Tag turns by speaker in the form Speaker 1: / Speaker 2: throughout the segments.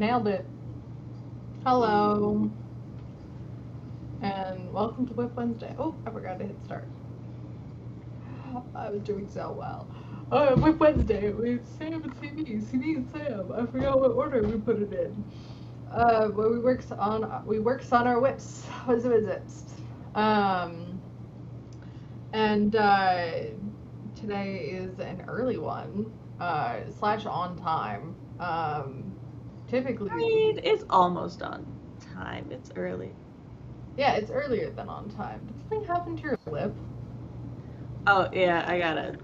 Speaker 1: Nailed it. Hello. And welcome to WIP Wednesday. Oh, I forgot to hit start. I was doing so well. WIP Wednesday with Sam and CB. CB and Sam. I forgot what order we put it in. Where we works on our whips. What is it? And today is an early one. Slash on time. Typically.
Speaker 2: I mean, it's almost on time. It's early.
Speaker 1: Yeah, it's earlier than on time. Did something happen to your lip?
Speaker 2: Oh yeah, I got it.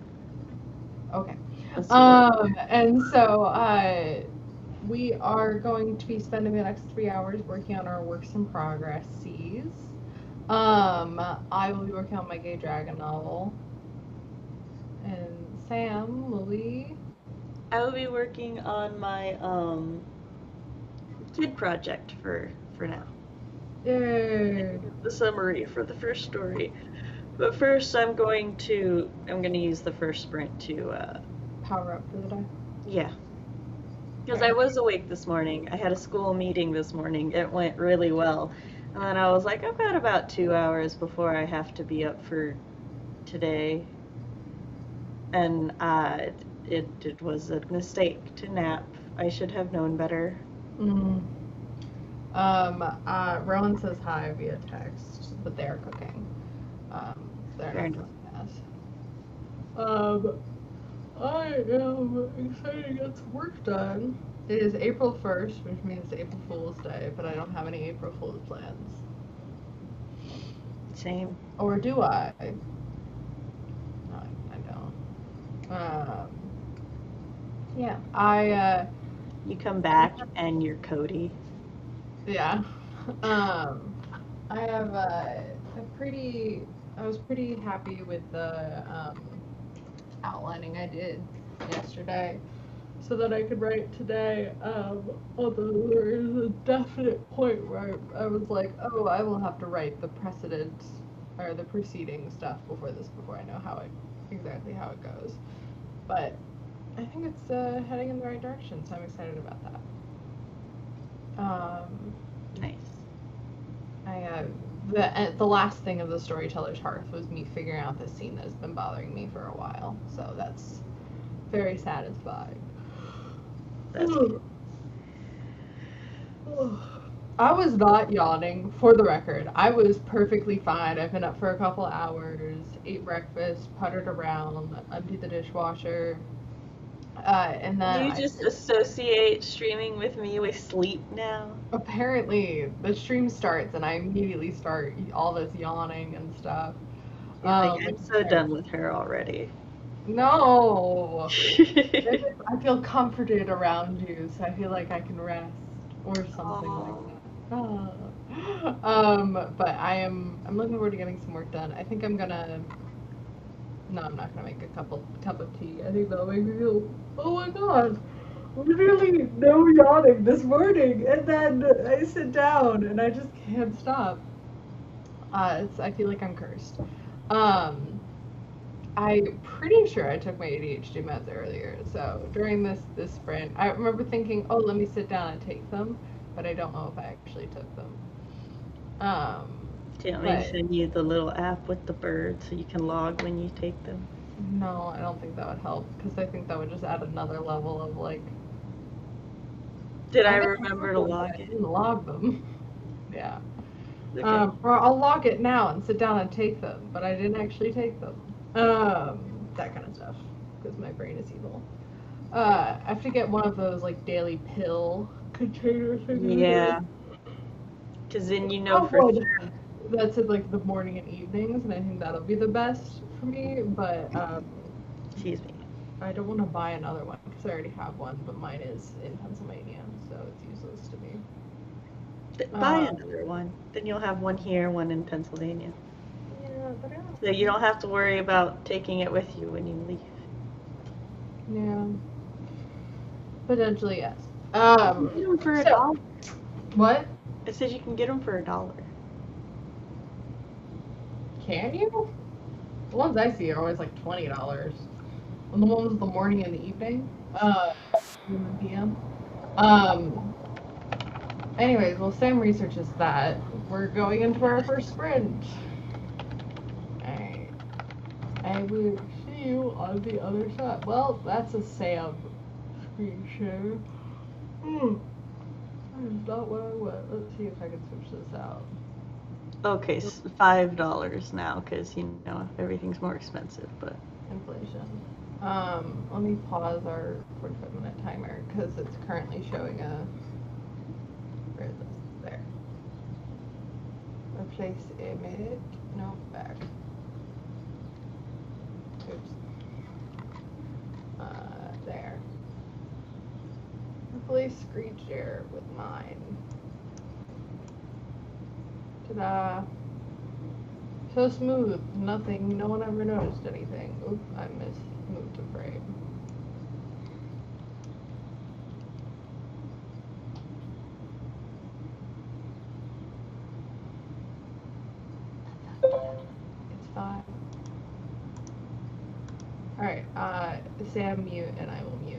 Speaker 1: Okay. And so we are going to be spending the next 3 hours working on our works in progress C's. I will be working on my gay dragon novel. And Sam will be...
Speaker 2: I will be working on my kid project for now.
Speaker 1: Yay!
Speaker 2: The summary for the first story. But first I'm going to use the first sprint to
Speaker 1: power up for the day.
Speaker 2: Yeah. Because I was awake this morning. I had a school meeting this morning. It went really well. And then I was like, I've got about 2 hours before I have to be up for today. And it was a mistake to nap. I should have known better.
Speaker 1: Rowan says hi via text, but they are cooking. They're not doing that. I am excited to get some work done. It is April 1st, which means April Fool's Day, but I don't have any April Fool's plans.
Speaker 2: Same.
Speaker 1: Or do I? No, I don't. Yeah,
Speaker 2: You come back and you're Cody.
Speaker 1: Yeah. I have I was pretty happy with the outlining I did yesterday so that I could write today, although there is a definite point where I was like, oh, I will have to write the precedent or the preceding stuff before I know exactly how it goes. But I think it's heading in the right direction, so I'm excited about that.
Speaker 2: Nice.
Speaker 1: The last thing of the Storyteller's Hearth was me figuring out this scene that has been bothering me for a while, so that's very satisfying. I was not yawning, for the record. I was perfectly fine. I've been up for a couple hours, ate breakfast, puttered around, emptied the dishwasher, and then
Speaker 2: you just associate streaming with me with sleep now?
Speaker 1: Apparently, the stream starts and I immediately start all this yawning and stuff.
Speaker 2: I'm so done with her already.
Speaker 1: No! I feel comforted around you, so I feel like I can rest or something like that. But I'm looking forward to getting some work done. I think I'm not gonna make a cup of tea. I think that'll make me feel, oh my god, literally no yawning this morning, and then I sit down and I just can't stop. I feel like I'm cursed. I'm pretty sure I took my ADHD meds earlier, so during this sprint, I remember thinking, oh, let me sit down and take them, but I don't know if I actually took them.
Speaker 2: Do you want me to send you the little app with the bird so you can log when you take them?
Speaker 1: No, I don't think that would help, because I think that would just add another level of, like...
Speaker 2: Did I remember to log it?
Speaker 1: I didn't log them. Yeah.
Speaker 2: Okay.
Speaker 1: Or I'll log it now and sit down and take them, but I didn't actually take them. That kind of stuff, because my brain is evil. I have to get one of those, like, daily pill container things.
Speaker 2: Yeah. Because then you know for sure.
Speaker 1: That's in, like, the morning and evenings, and I think that'll be the best for me, but,
Speaker 2: Excuse me.
Speaker 1: I don't want to buy another one, because I already have one, but mine is in Pennsylvania, so it's useless to me.
Speaker 2: Buy another one. Then you'll have one here, one in Pennsylvania.
Speaker 1: Yeah, but I don't...
Speaker 2: So you don't have to worry about taking it with you when you leave.
Speaker 1: Yeah. Potentially, yes.
Speaker 2: You can get them for $1.
Speaker 1: What?
Speaker 2: It says you can get them for $1.
Speaker 1: Can you? The ones I see are always like $20. And the ones with the morning and the evening, PM. Anyways, well, Sam researches that. We're going into our first sprint. Alright. I will see you on the other side. Well, that's a Sam screen share. That is not what I want. Let's see if I can switch this out.
Speaker 2: Okay, $5 now because everything's more expensive, but
Speaker 1: Inflation. Let me pause our 45-minute timer because it's currently showing a. Where is this? There. Replace image. No, back. Oops. There. Replace screen share with mine. Ta-da. So smooth. Nothing. No one ever noticed anything. Oop, I moved a frame. It's fine. Alright, Sam mute and I will mute.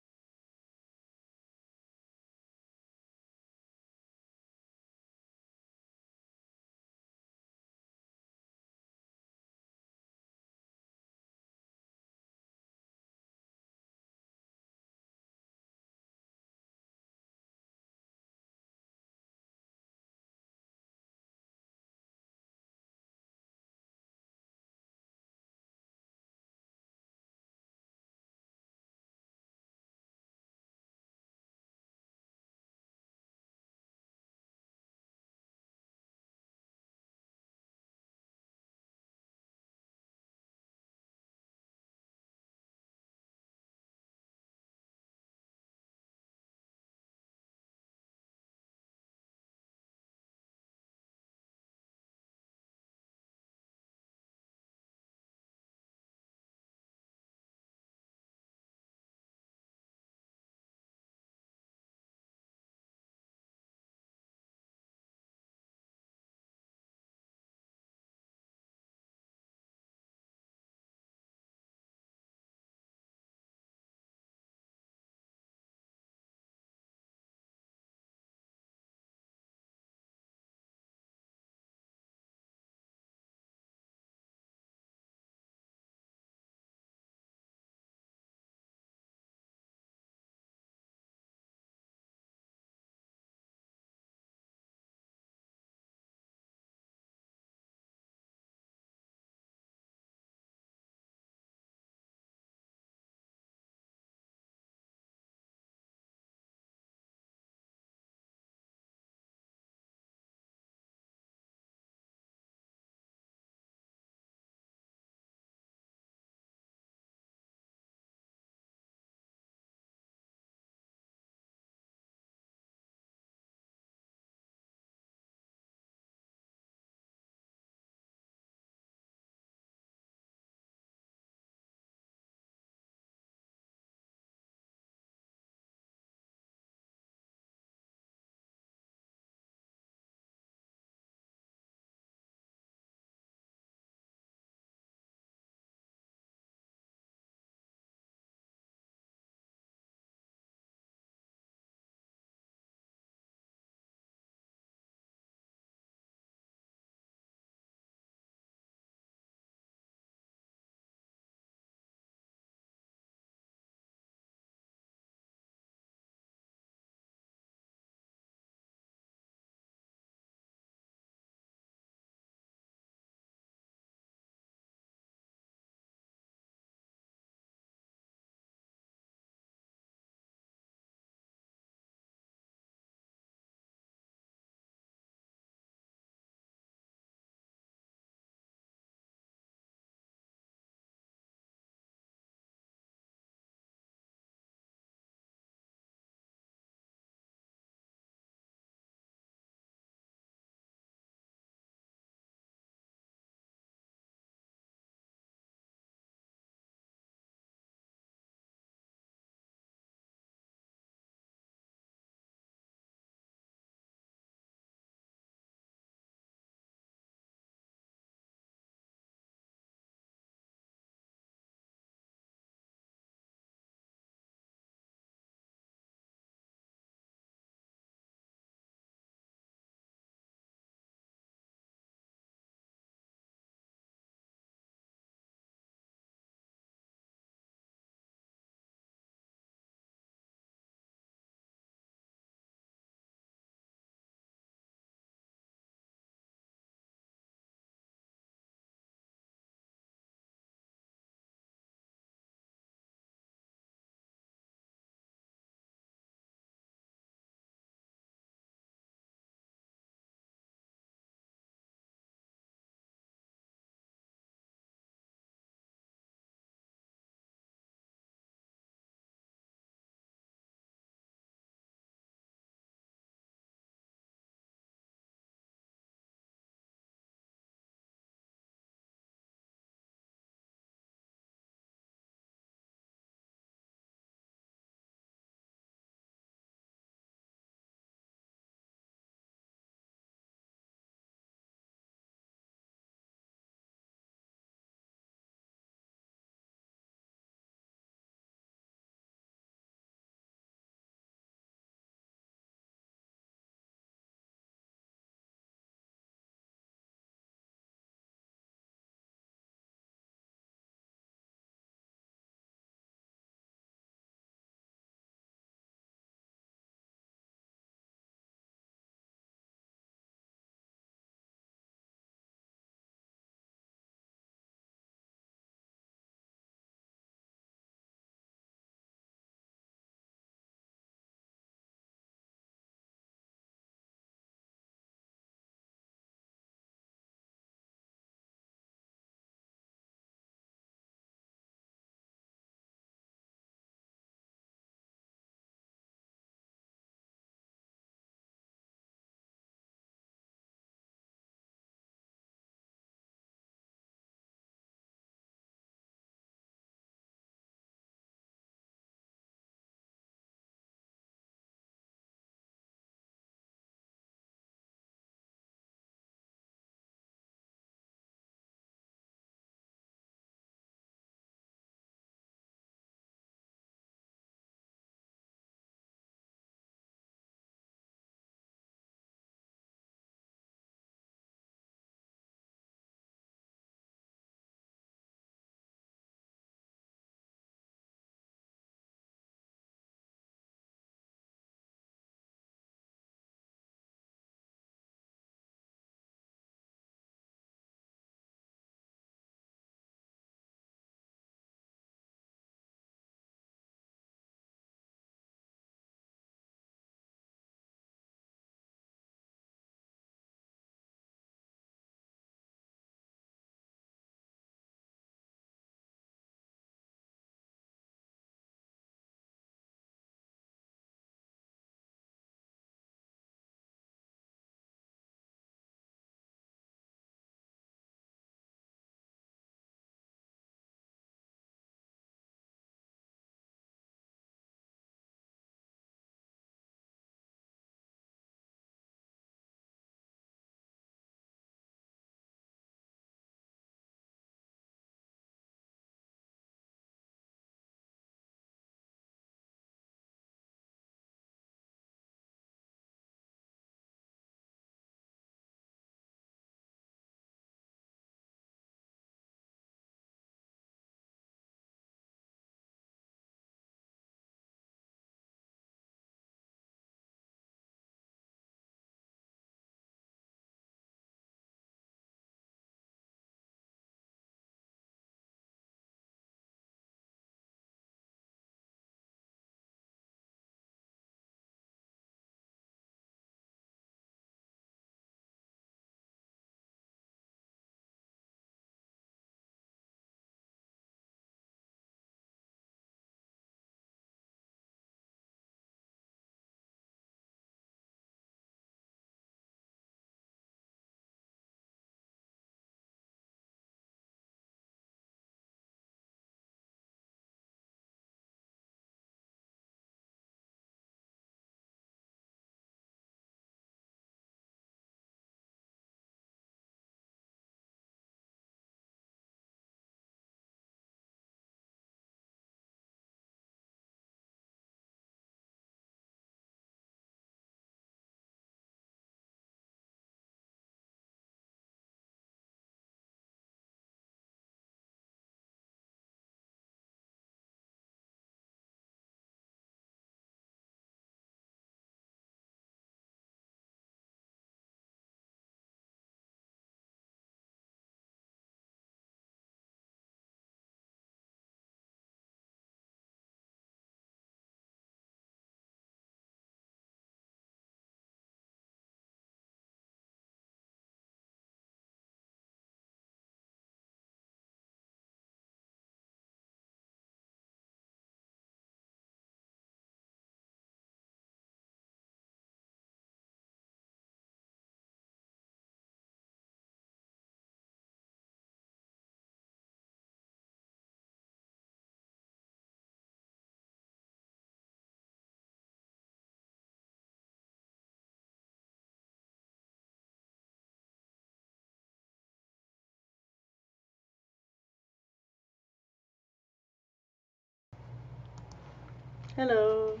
Speaker 2: Hello.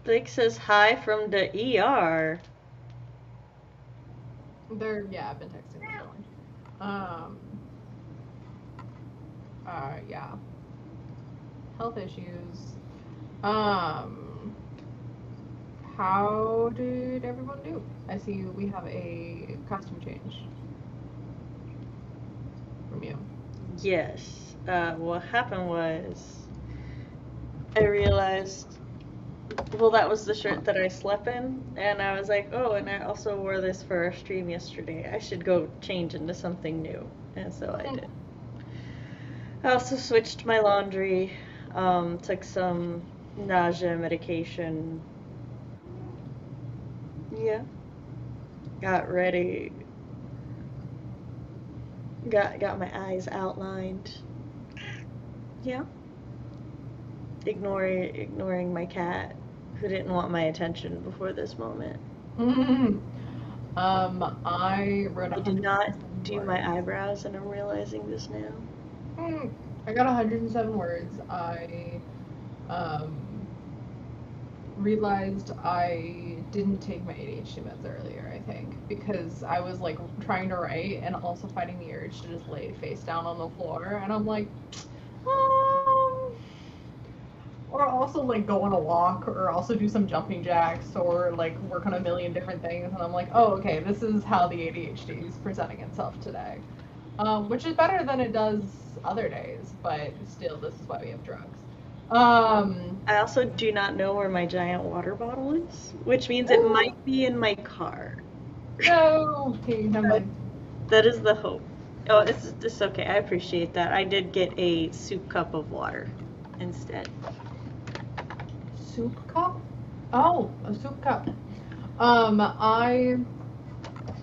Speaker 2: Blake says hi from the ER.
Speaker 1: Yeah, I've been texting them going. Yeah. Health issues. How did everyone do? I see we have a costume change from you.
Speaker 2: Yes. What happened was I realized, well, that was the shirt that I slept in, and I was like, oh, and I also wore this for our stream yesterday. I should go change into something new. And so I did. I also switched my laundry, took some nausea medication. Yeah. Got ready. Got my eyes outlined. Yeah. Ignoring my cat, who didn't want my attention before this moment.
Speaker 1: I wrote
Speaker 2: I did not
Speaker 1: 107
Speaker 2: do
Speaker 1: words.
Speaker 2: my eyebrows, and I'm realizing this now.
Speaker 1: I got 107 words. I realized I didn't take my ADHD meds earlier, I think, because I was like trying to write and also fighting the urge to just lay face down on the floor, and I'm like, or also like go on a walk, or also do some jumping jacks, or like work on a million different things, and I'm like, oh, okay, this is how the ADHD is presenting itself today, which is better than it does other days, but still, this is why we have drugs.
Speaker 2: I also do not know where my giant water bottle is, which means it might be in my car.
Speaker 1: No, hey, never mind.
Speaker 2: That is the hope. Oh, it's okay. I appreciate that. I did get a soup cup of water instead.
Speaker 1: Soup cup? Oh, a soup cup. I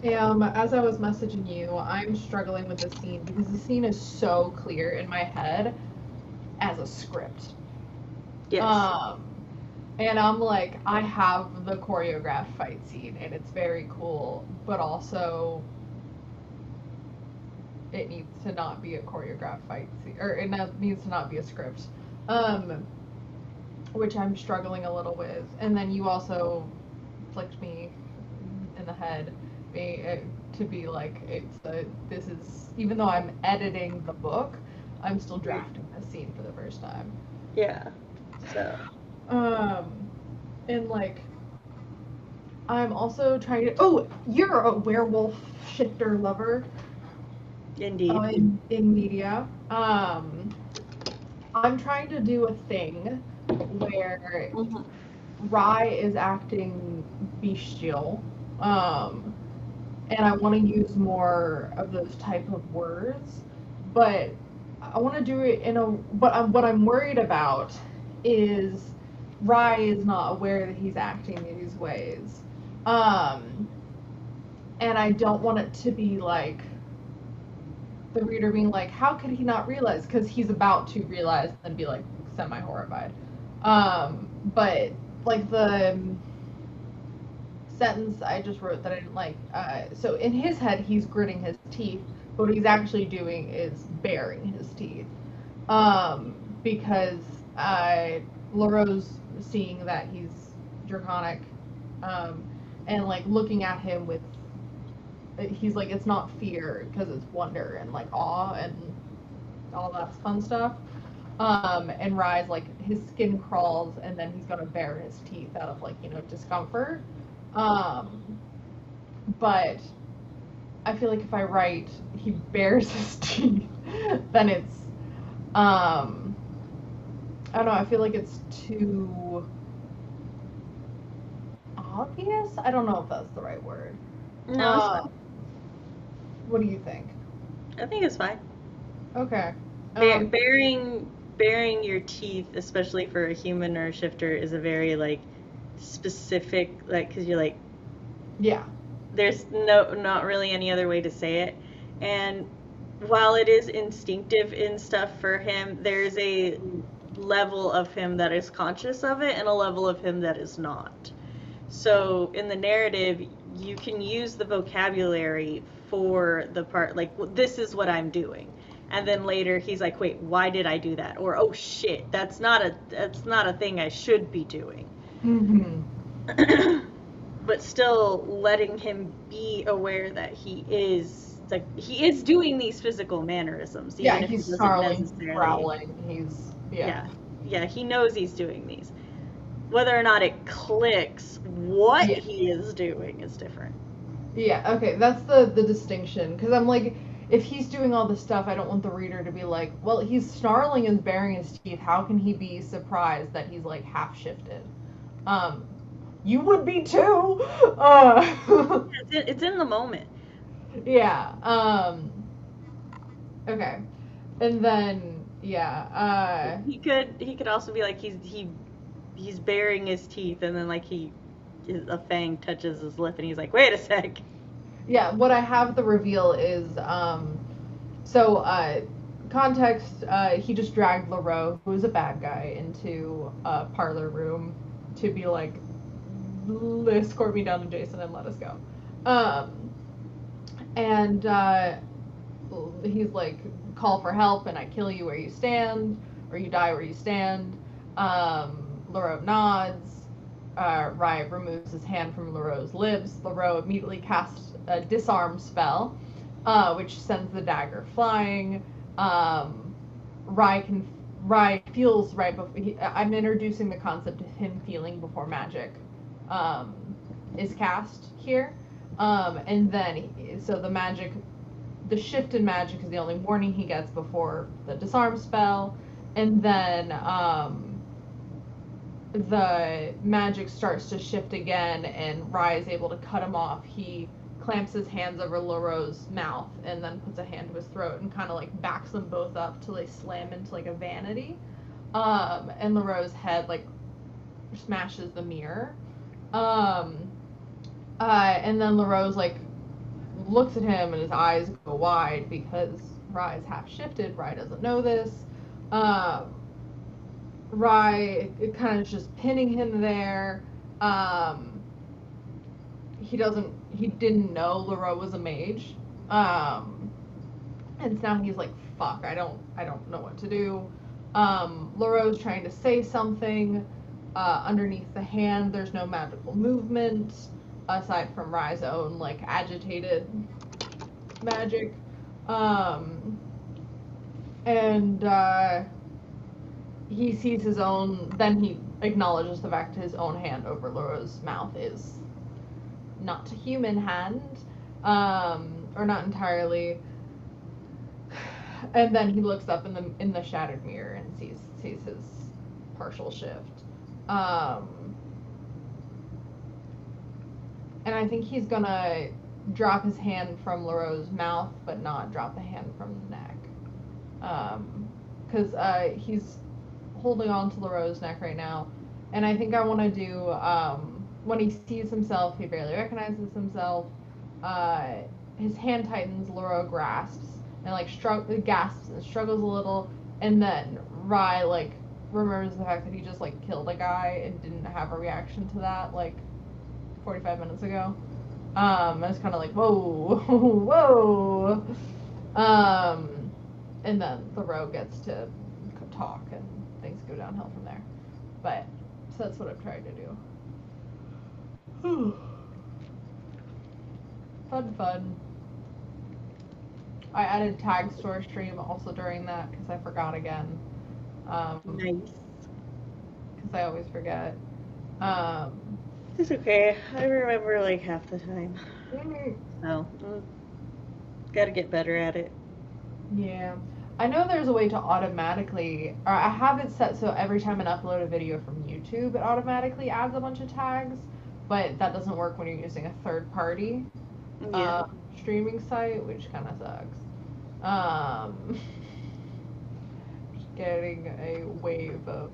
Speaker 1: am, as I was messaging you, I'm struggling with this scene because the scene is so clear in my head as a script.
Speaker 2: Yes.
Speaker 1: And I'm like, I have the choreographed fight scene and it's very cool, but also it needs to not be a choreographed fight scene, or it needs to not be a script. Which I'm struggling a little with. And then you also flicked me in the head to be like, this is, even though I'm editing the book, I'm still drafting this scene for the first time.
Speaker 2: Yeah. So.
Speaker 1: And like, I'm also trying to. Oh, you're a werewolf shifter lover.
Speaker 2: Indeed.
Speaker 1: In media. I'm trying to do a thing where Rye is acting bestial, and I want to use more of those type of words, but I want to do it in a. But what I'm worried about is Rye is not aware that he's acting these ways, and I don't want it to be like the reader being like, how could he not realize? Because he's about to realize and be like semi-horrified. But like the sentence I just wrote that I didn't like. So in his head, he's gritting his teeth, but what he's actually doing is baring his teeth. Because Laro's seeing that he's draconic, and like looking at him with, he's like, it's not fear because it's wonder and like awe and all that fun stuff. And Rye's like, his skin crawls and then he's gonna bare his teeth out of like, discomfort. But I feel like if I write he bares his teeth, then it's I don't know, I feel like it's too obvious. I don't know if that's the right word.
Speaker 2: No.
Speaker 1: What do you think?
Speaker 2: I think it's fine.
Speaker 1: Okay.
Speaker 2: Baring your teeth, especially for a human or a shifter, is a very like specific, like, because you're like,
Speaker 1: yeah,
Speaker 2: there's not really any other way to say it. And while it is instinctive in stuff for him, there's a level of him that is conscious of it and a level of him that is not. So in the narrative, you can use the vocabulary for the part, like, well, this is what I'm doing. and then later he's like, wait, why did I do that? Or, oh shit, that's not a thing I should be doing.
Speaker 1: Mm-hmm.
Speaker 2: But still letting him be aware that he is doing these physical mannerisms, even if he
Speaker 1: He's
Speaker 2: doesn't
Speaker 1: snarling,
Speaker 2: necessarily.
Speaker 1: growling. He's
Speaker 2: Yeah, he knows he's doing these. Whether or not it clicks what he is doing is different.
Speaker 1: Yeah, okay, that's the distinction. Because I'm like, if he's doing all this stuff, I don't want the reader to be like, well, he's snarling and baring his teeth. How can he be surprised that he's like half shifted? You would be too.
Speaker 2: It's in the moment.
Speaker 1: Yeah. Okay. And then
Speaker 2: he could also be like he's baring his teeth, and then like a fang touches his lip and he's like, wait a sec.
Speaker 1: Yeah, what I have the reveal is context, he just dragged LaRoe, who is a bad guy, into a parlor room to be like, escort me down to Jason and let us go. And he's like, call for help and I kill you where you stand, or you die where you stand. LaRoe nods. Riot removes his hand from LaRoe's lips. LaRoe immediately casts a disarm spell, which sends the dagger flying. Riot feels right before. I'm introducing the concept of him feeling before magic is cast here. And then, so the shift in magic is the only warning he gets before the disarm spell. And then the magic starts to shift again, and Rye is able to cut him off. He clamps his hands over LaRoe's mouth and then puts a hand to his throat and kind of like backs them both up till they slam into like a vanity. And LaRoe's head like smashes the mirror. And then LaRoe's like looks at him and his eyes go wide because Rye is half shifted. Rye doesn't know this. Rye kind of just pinning him there. He didn't know LaRoe was a mage. And so now he's like, fuck, I don't know what to do. LaRoe's trying to say something. Underneath the hand, there's no magical movement aside from Rye's own like agitated magic. He sees his own, then he acknowledges the fact his own hand over LaRoe's mouth is not a human hand, or not entirely. And then he looks up in the shattered mirror and sees his partial shift. And I think he's gonna drop his hand from LaRoe's mouth, but not drop the hand from the neck. Because he's holding on to LaRoe's neck right now. And I think I want to do, when he sees himself, he barely recognizes himself. His hand tightens, LaRoe grasps, and like gasps and struggles a little. And then Rye like remembers the fact that he just like killed a guy and didn't have a reaction to that like 45 minutes ago. It's kind of like, whoa, whoa. And then LaRoe gets to talk and things go downhill from there. But, so that's what I've tried to do. Fun. I added tag store stream also during that because I forgot again.
Speaker 2: Nice.
Speaker 1: Because I always forget.
Speaker 2: It's okay. I remember like half the time. So, gotta get better at it.
Speaker 1: Yeah. I know there's a way to automatically, or I have it set so every time I upload a video from YouTube, it automatically adds a bunch of tags, but that doesn't work when you're using a third party streaming site, which kind of sucks. Just getting a wave of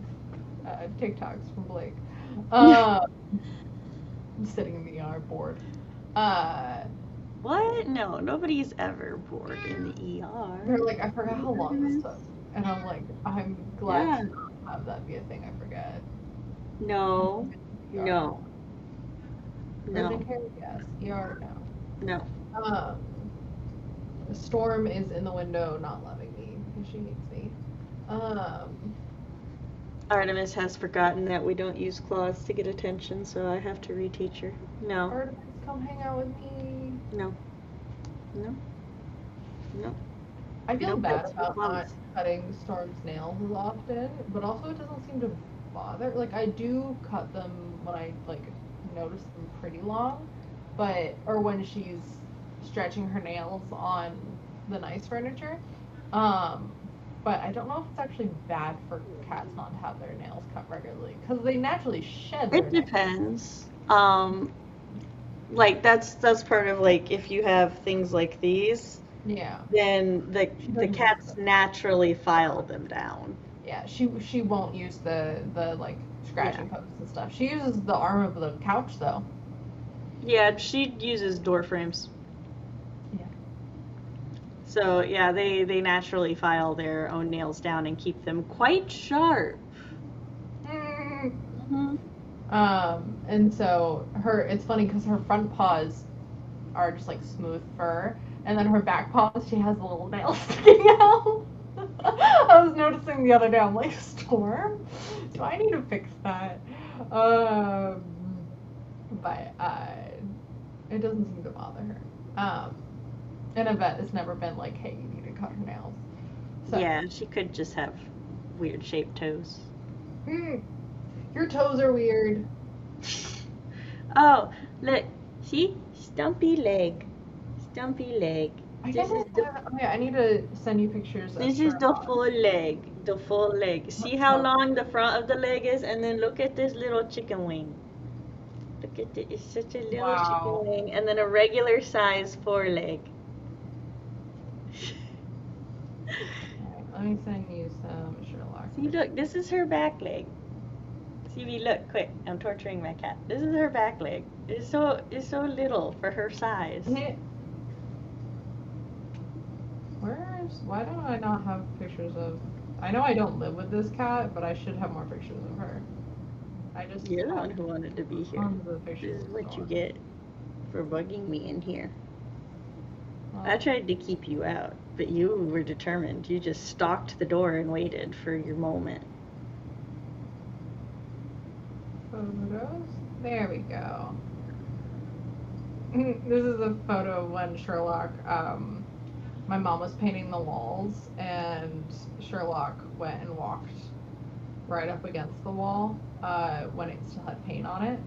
Speaker 1: TikToks from Blake. Sitting in the ER bored.
Speaker 2: What? No, nobody's ever bored in the ER.
Speaker 1: They're like, I forgot how long this took. And I'm like, I'm glad to not have that be a thing I forget.
Speaker 2: No.
Speaker 1: Urgent care, yes. ER, no.
Speaker 2: No.
Speaker 1: The storm is in the window, not loving me. she hates me.
Speaker 2: Artemis has forgotten that we don't use claws to get attention, so I have to reteach her. No.
Speaker 1: Artemis, come hang out with me.
Speaker 2: No. No. No.
Speaker 1: I feel
Speaker 2: No
Speaker 1: bad
Speaker 2: pets for
Speaker 1: about not
Speaker 2: plums.
Speaker 1: cutting Storm's nails as often, but also it doesn't seem to bother. Like, I do cut them when I, like, notice them pretty long, or when she's stretching her nails on the nice furniture. But I don't know if it's actually bad for cats not to have their nails cut regularly, because they naturally shed their
Speaker 2: It
Speaker 1: nails.
Speaker 2: depends. Like that's part of like if you have things like these,
Speaker 1: Yeah.
Speaker 2: then the
Speaker 1: doesn't
Speaker 2: cats
Speaker 1: use them.
Speaker 2: naturally file them down.
Speaker 1: Yeah, she won't use the like scratching posts and stuff. She uses the arm of the couch though.
Speaker 2: Yeah, she uses door frames.
Speaker 1: Yeah.
Speaker 2: So yeah, they naturally file their own nails down and keep them quite sharp. Mm-hmm.
Speaker 1: And so it's funny because her front paws are just like smooth fur, and then her back paws, she has a little nail sticking out. I was noticing the other day, I'm like, Storm, do I need to fix that? But it doesn't seem to bother her. And Yvette has never been like, hey, you need to cut her nails. So,
Speaker 2: yeah, she could just have weird shaped toes.
Speaker 1: Your toes are weird.
Speaker 2: Oh, look, see? Stumpy leg. Stumpy leg.
Speaker 1: I need to send you pictures of
Speaker 2: This is the
Speaker 1: Sherlock.
Speaker 2: full leg. The full leg. See how long the front of the leg is? And then look at this little chicken wing. Look at it. It's such a little chicken wing. And then a regular size foreleg.
Speaker 1: Let me send you some Sherlock.
Speaker 2: See, look, this is her back leg. See me, look, quick. I'm torturing my cat. This is her back leg. It's so little for her size.
Speaker 1: Why don't I not have pictures of? I know I don't live with this cat, but I should have more pictures of her.
Speaker 2: You're the one who wanted to be here. This is what you get for bugging me in here. I tried to keep you out, but you were determined. You just stalked the door and waited for your moment.
Speaker 1: Photos? There we go. This is a photo of when Sherlock, my mom was painting the walls, and Sherlock went and walked right up against the wall when it still had paint on it.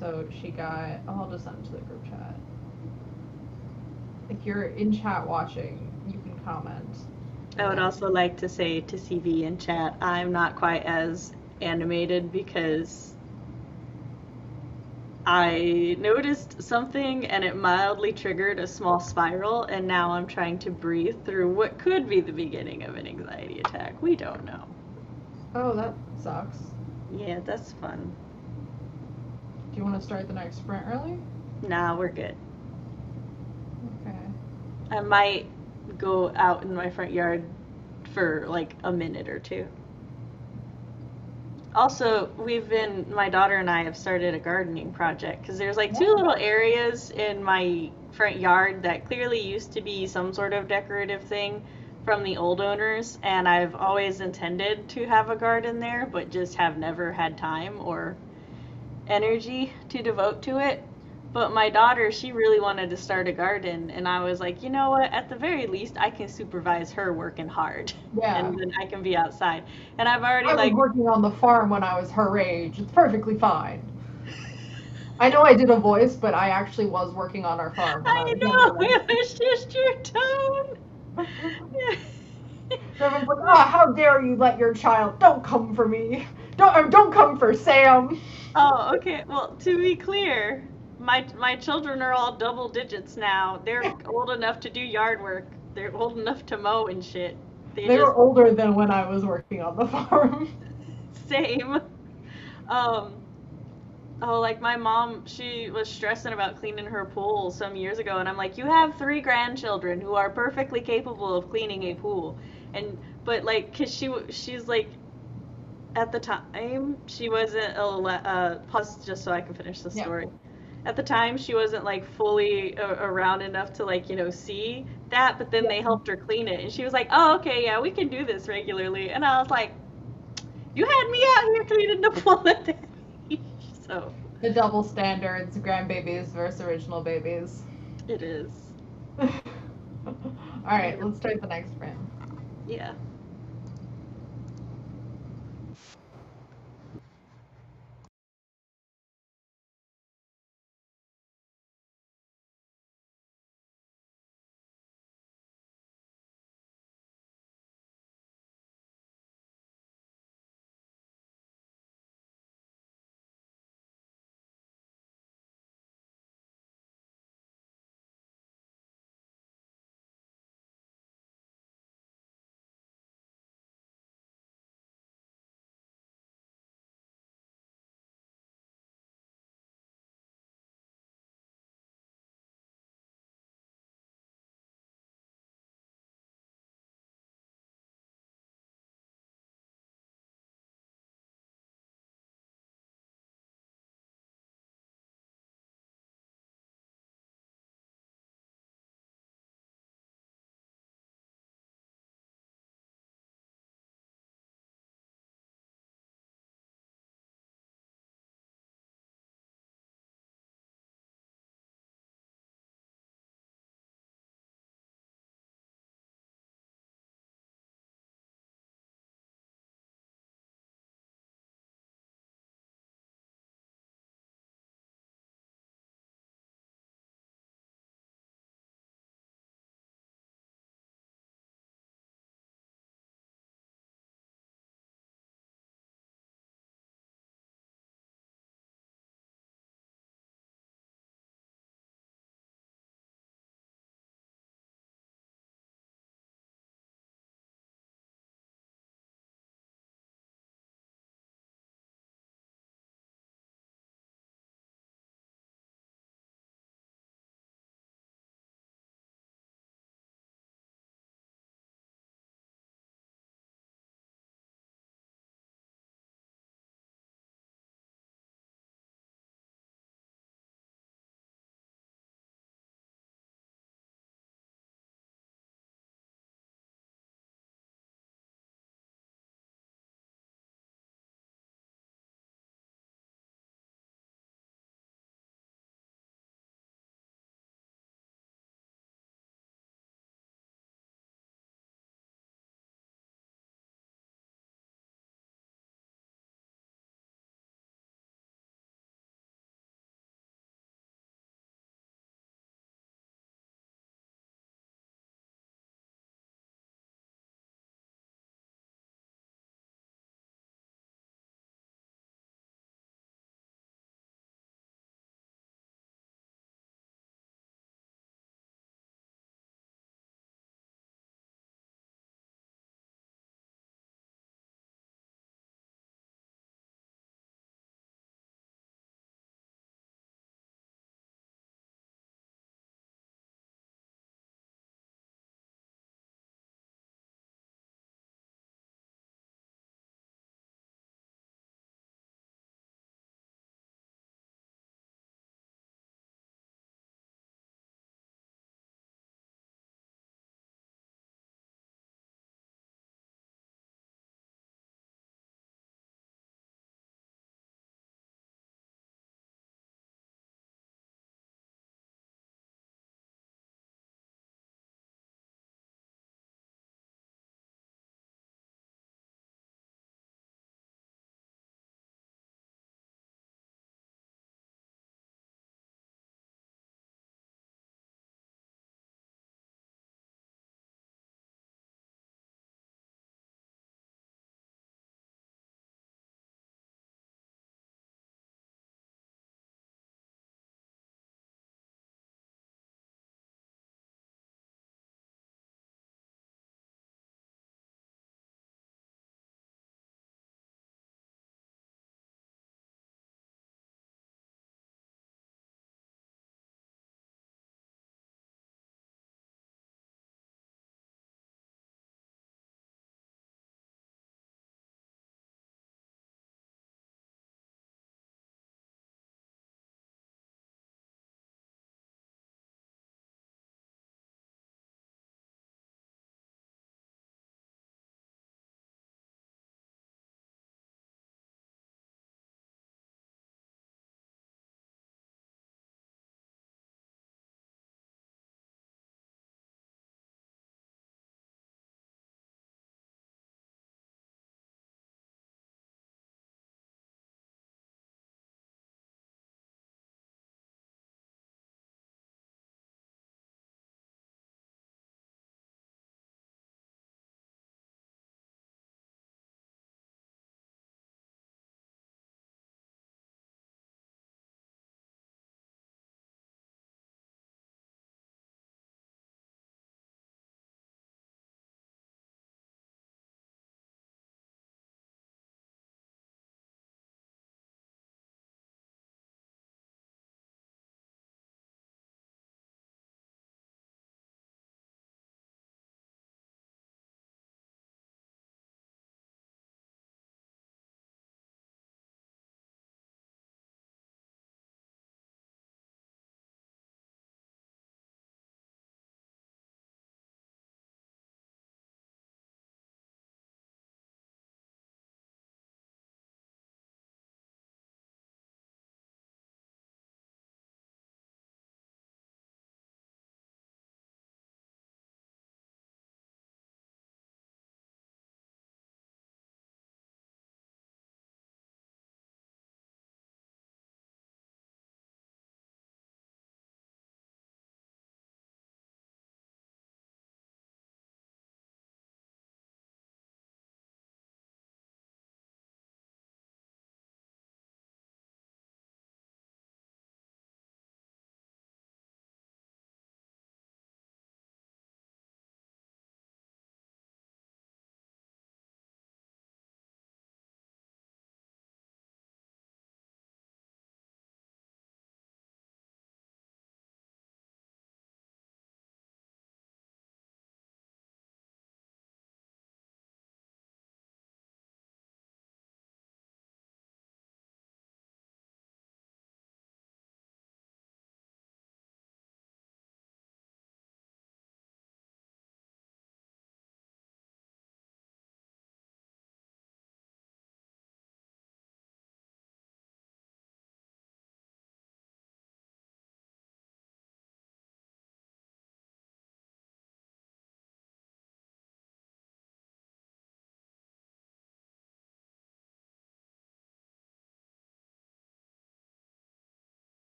Speaker 1: So she got, I'll just send it to the group chat. If you're in chat watching, you can comment.
Speaker 2: I would also like to say to CV in chat, I'm not quite as animated because I noticed something and it mildly triggered a small spiral, and now I'm trying to breathe through what could be the beginning of an anxiety attack. We don't know.
Speaker 1: Oh, that sucks.
Speaker 2: Yeah, that's fun.
Speaker 1: Do you want to start the next sprint early?
Speaker 2: Nah, we're good.
Speaker 1: Okay.
Speaker 2: I might go out in my front yard for like a minute or two. Also, my daughter and I have started a gardening project because there's like two little areas in my front yard that clearly used to be some sort of decorative thing from the old owners, and I've always intended to have a garden there, but just have never had time or energy to devote to it. But my daughter, she really wanted to start a garden, and I was like, you know what, at the very least, I can supervise her working hard.
Speaker 1: Yeah.
Speaker 2: And then I can be outside. And I've already
Speaker 1: I was working on the farm when I was her age. It's perfectly fine. I know I did a voice, but I actually was working on our farm.
Speaker 2: I know, it was just your tone.
Speaker 1: Everyone's like, oh, how dare you let your child, don't come for me. Don't come for Sam.
Speaker 2: Oh, okay. Well, to be clear, my children are all double digits now. They're old enough to do yard work. They're old enough to mow and shit.
Speaker 1: They were older than when I was working on the farm.
Speaker 2: Same. Like my mom, she was stressing about cleaning her pool some years ago, and I'm like, you have 3 grandchildren who are perfectly capable of cleaning a pool, but like, cause she's like, at the time, she wasn't, pause just so I can finish the story. at the time she wasn't like fully around enough to like, see that, but then
Speaker 1: Yeah.
Speaker 2: they helped her clean it and she was like, "Oh, okay, yeah, we can do this regularly." And I was like, "You had me out here cleaning the pool today." So,
Speaker 1: The double standards, grandbabies versus original babies.
Speaker 2: it is.
Speaker 1: All right,
Speaker 2: Yep.
Speaker 1: let's start the next print.
Speaker 2: Yeah.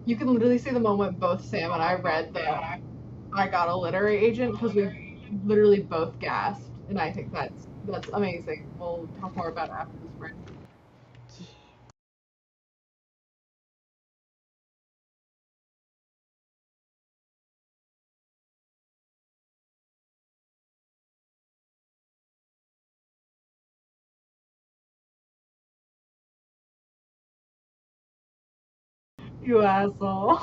Speaker 1: you can literally see the moment both Sam and I read the I got a literary agent because we literally both gasped, and I think that's amazing. We'll talk more about it after this break. You asshole.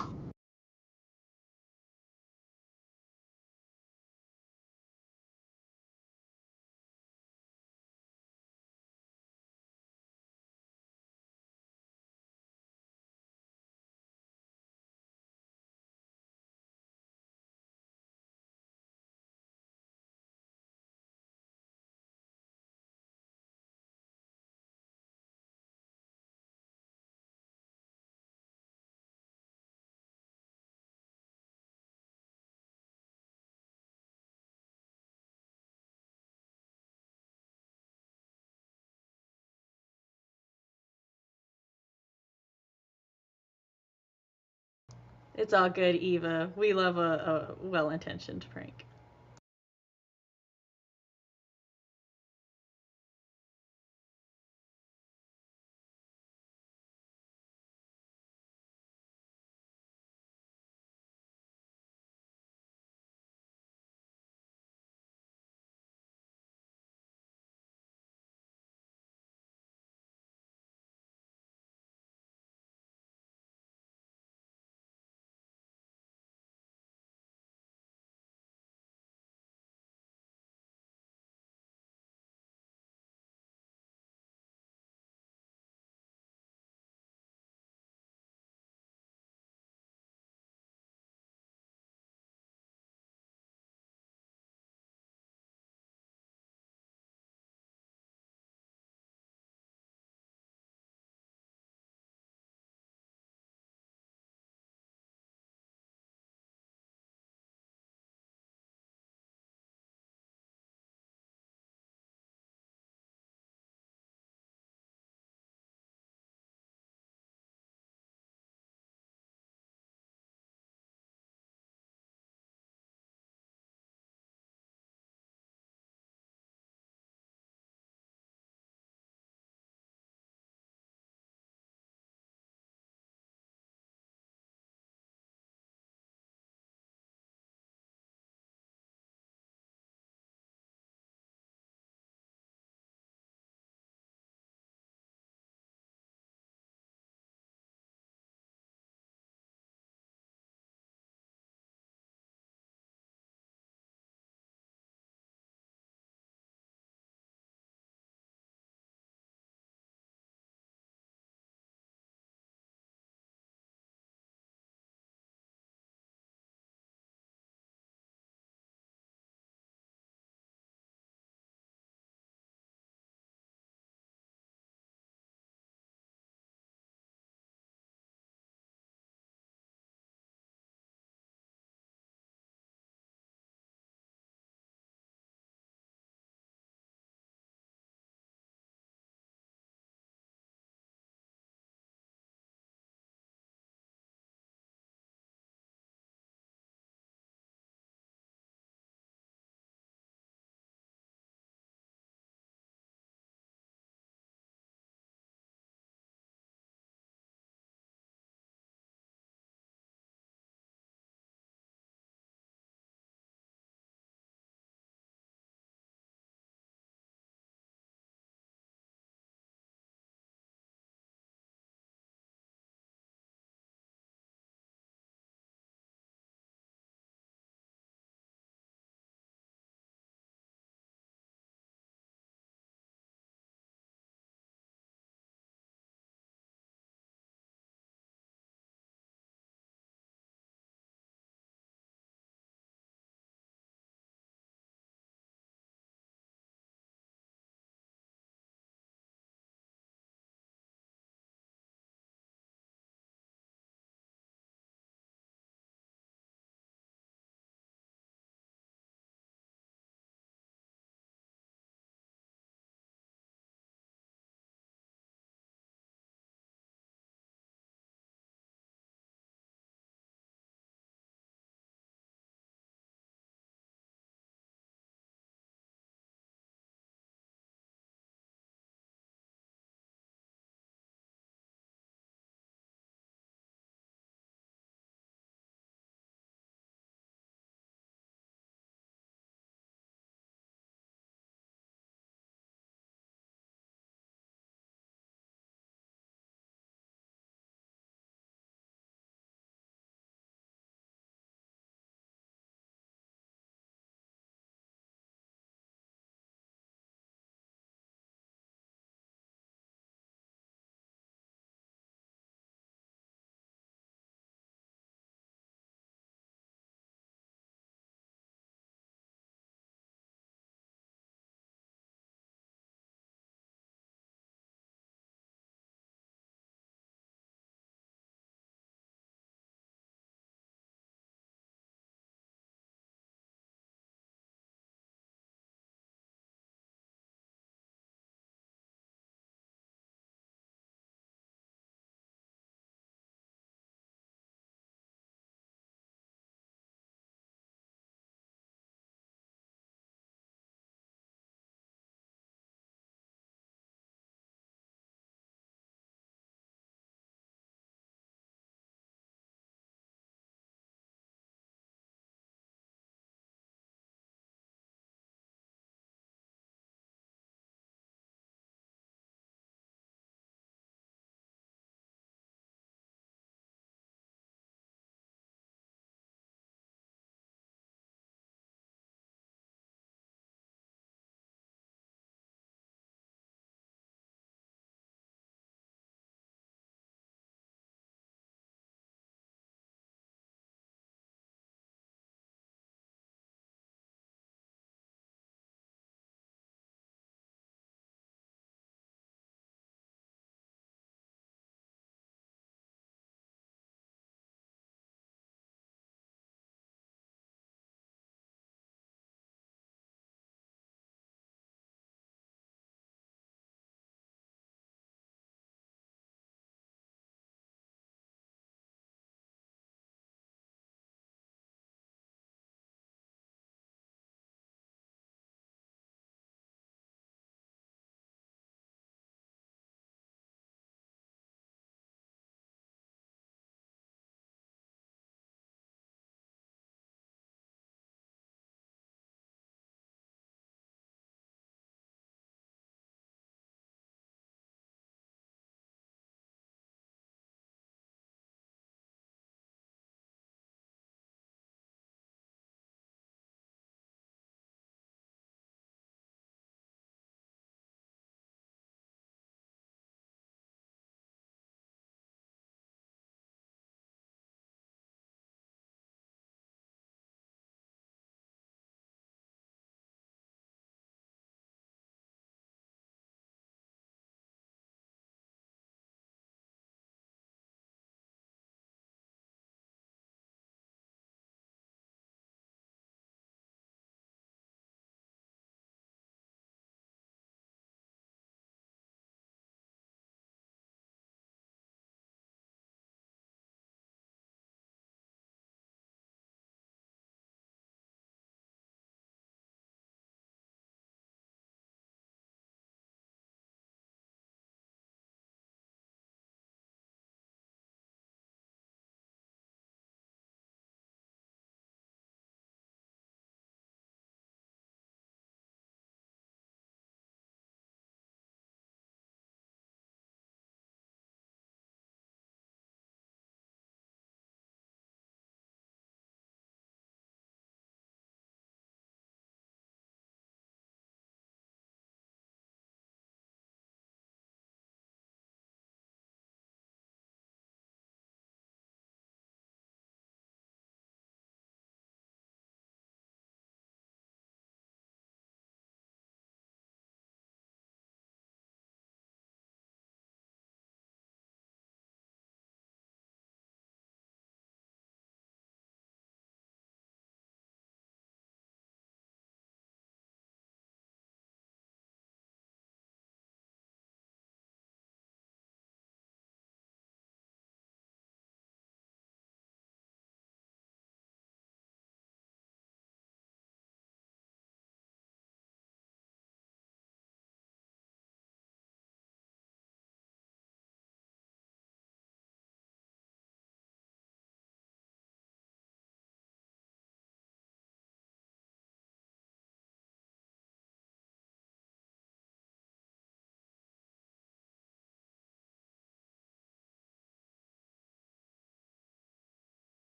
Speaker 2: It's all good, Eva. We love a well intentioned prank.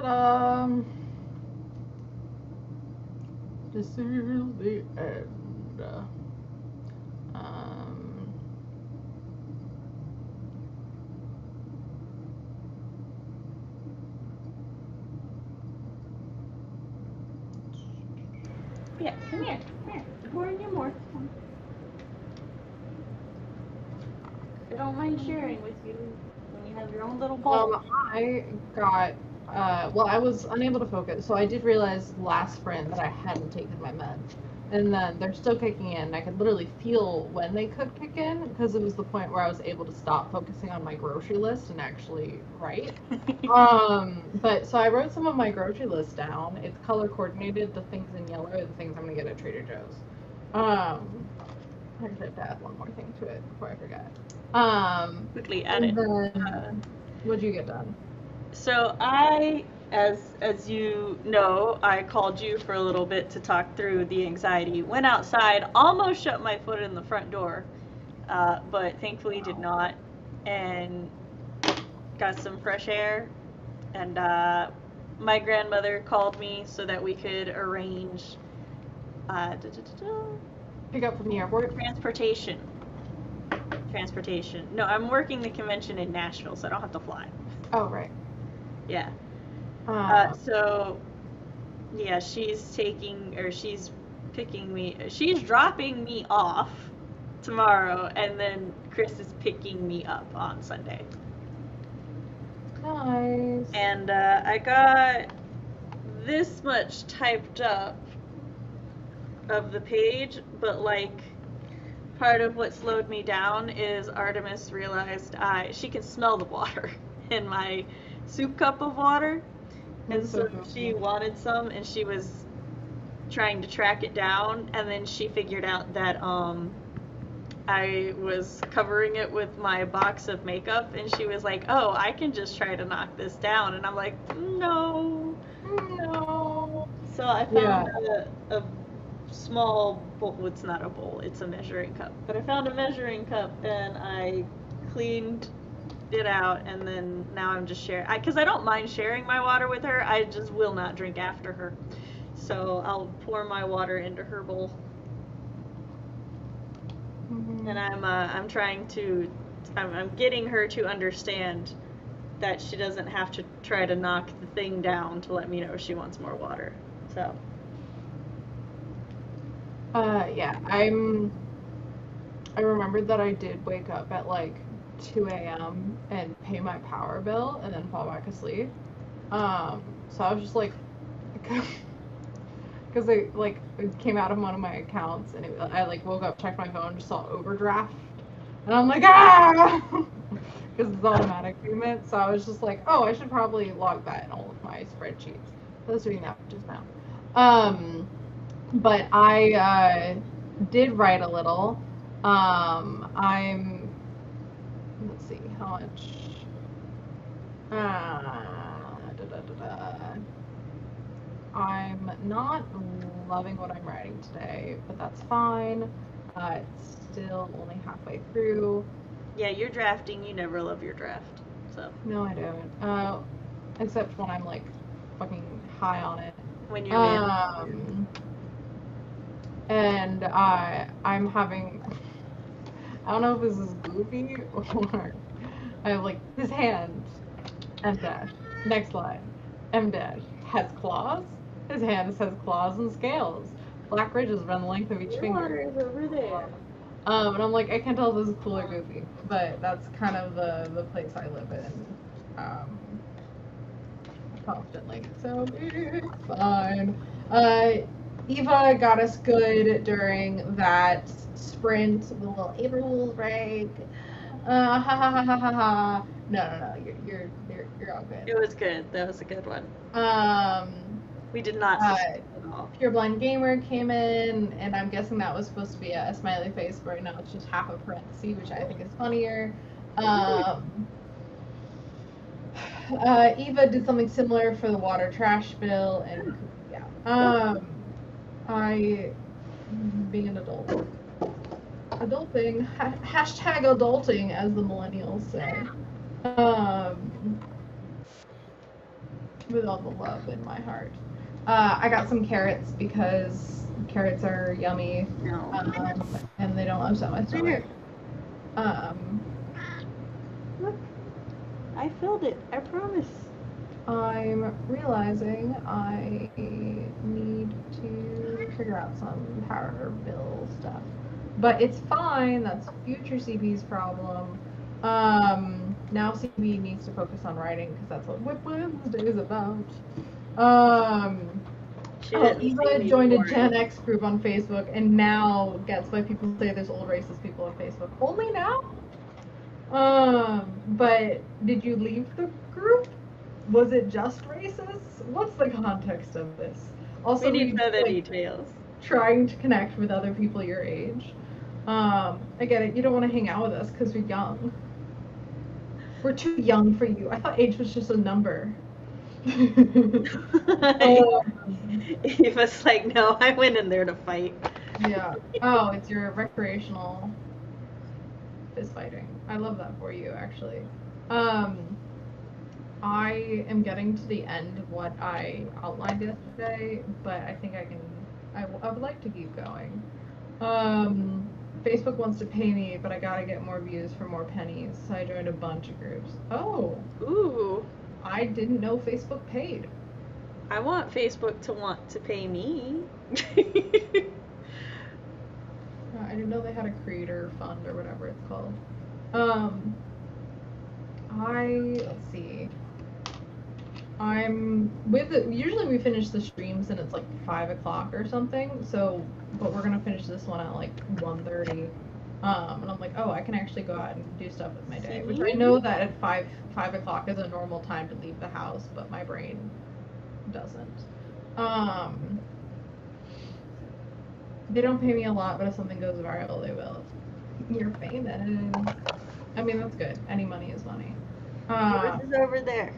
Speaker 1: Ta-da! This is the end. Um,
Speaker 2: Yeah, come here. Here. Pouring you more. I don't mind sharing with you when you have your own little bowl.
Speaker 1: I got, well, I was unable to focus, so I did realize last sprint that I hadn't taken my meds. And then they're still kicking in. I could literally feel when they could kick in because it was the point where I was able to stop focusing on my grocery list and actually write. But so I wrote some of my grocery list down. It's color coordinated. The things in yellow are the things I'm gonna get at Trader Joe's. I actually have to add one more thing to it before I forget.
Speaker 2: Quickly add it.
Speaker 1: Then, what'd you get done?
Speaker 2: So as you know, I called you for a little bit to talk through the anxiety. Went outside, almost shut my foot in the front door, but thankfully did not, and got some fresh air. And my grandmother called me so that we could arrange
Speaker 1: Pick up from the airport?
Speaker 2: transportation. No, I'm working the convention in Nashville, so I don't have to fly.
Speaker 1: Oh, right.
Speaker 2: Yeah. So, yeah, she's dropping me off tomorrow, and then Chris is picking me up on Sunday.
Speaker 1: Nice.
Speaker 2: And I got this much typed up of the page, but like part of what slowed me down is Artemis realized she can smell the water in my soup cup of water, and so she wanted some, and she was trying to track it down, and then she figured out that I was covering it with my box of makeup, and she was like, oh, I can just try to knock this down, and I'm like, no. So I found a small bowl. It's not a bowl, it's a measuring cup, but I found a measuring cup and I cleaned it out, and then now I'm just sharing, because I don't mind sharing my water with her, I just will not drink after her, so I'll pour my water into her bowl. And I'm trying to, I'm getting her to understand that she doesn't have to try to knock the thing down to let me know she wants more water. So
Speaker 1: yeah, I remembered that I did wake up at like 2 a.m. and pay my power bill and then fall back asleep. So I was just like, because it came out of one of my accounts, and I like woke up, checked my phone, just saw overdraft, and I'm like, because it's automatic payment. So I was just like, oh, I should probably log that in all of my spreadsheets. I was doing that just now. But I did write a little. Let's see, how much? I'm not loving what I'm writing today, but that's fine. It's still only halfway through.
Speaker 2: Yeah, you're drafting. You never love your draft, so.
Speaker 1: No, I don't. Except when I'm like fucking high on it.
Speaker 2: When you're in.
Speaker 1: And I'm having, I don't know if this is goofy or I have like his hand, M dash, next line, M dash, has claws. His hand has claws and scales. Black ridges run the length of each finger.
Speaker 2: Water is over there.
Speaker 1: And I'm like, I can't tell if this is cool or goofy, but that's kind of the place I live in. Constantly. So it's fine. Eva got us good during that sprint, the little April break. Ha ha ha ha ha ha. No. You're all good.
Speaker 2: It was good. That was a good one. We did not at all.
Speaker 1: Pure Blind Gamer came in, and I'm guessing that was supposed to be a smiley face, but right now it's just half a parenthesis, which I think is funnier. Eva did something similar for the water trash bill, and yeah. I, being an adult. Adulting. Hashtag adulting, as the millennials say. with all the love in my heart. I got some carrots because carrots are yummy,
Speaker 2: No.
Speaker 1: and they don't upset my stomach.
Speaker 2: Look, I filled it. I promise.
Speaker 1: I'm realizing I need to figure out some power bill stuff. But it's fine, that's future CB's problem. Now CB needs to focus on writing because that's what WIP Wednesday is about. Eva joined a Gen X group on Facebook and now gets why people say there's old racist people on Facebook. Only now? But did you leave the group? Was it just racist? What's the context of this? Also,
Speaker 2: we need further details.
Speaker 1: Trying to connect with other people your age. I get it. You don't want to hang out with us because we're young. We're too young for you. I thought age was just a number.
Speaker 2: Eva's like, no, I went in there to fight.
Speaker 1: Yeah. Oh, it's your recreational fist fighting. I love that for you, actually. I am getting to the end of what I outlined yesterday, but I think I would like to keep going. Facebook wants to pay me, but I gotta get more views for more pennies, so I joined a bunch of groups. Oh.
Speaker 2: Ooh.
Speaker 1: I didn't know Facebook paid.
Speaker 2: I want Facebook to want to pay me.
Speaker 1: I didn't know they had a creator fund or whatever it's called. Let's see. Usually we finish the streams and it's like 5 o'clock or something, but we're gonna finish this one at like 1:30. And I'm like, oh, I can actually go out and do stuff with my day, which I know that at 5 o'clock is a normal time to leave the house, but my brain doesn't. They don't pay me a lot, but if something goes viral, they will. You're famous. I mean, that's good. Any money is money.
Speaker 2: Yours is over there.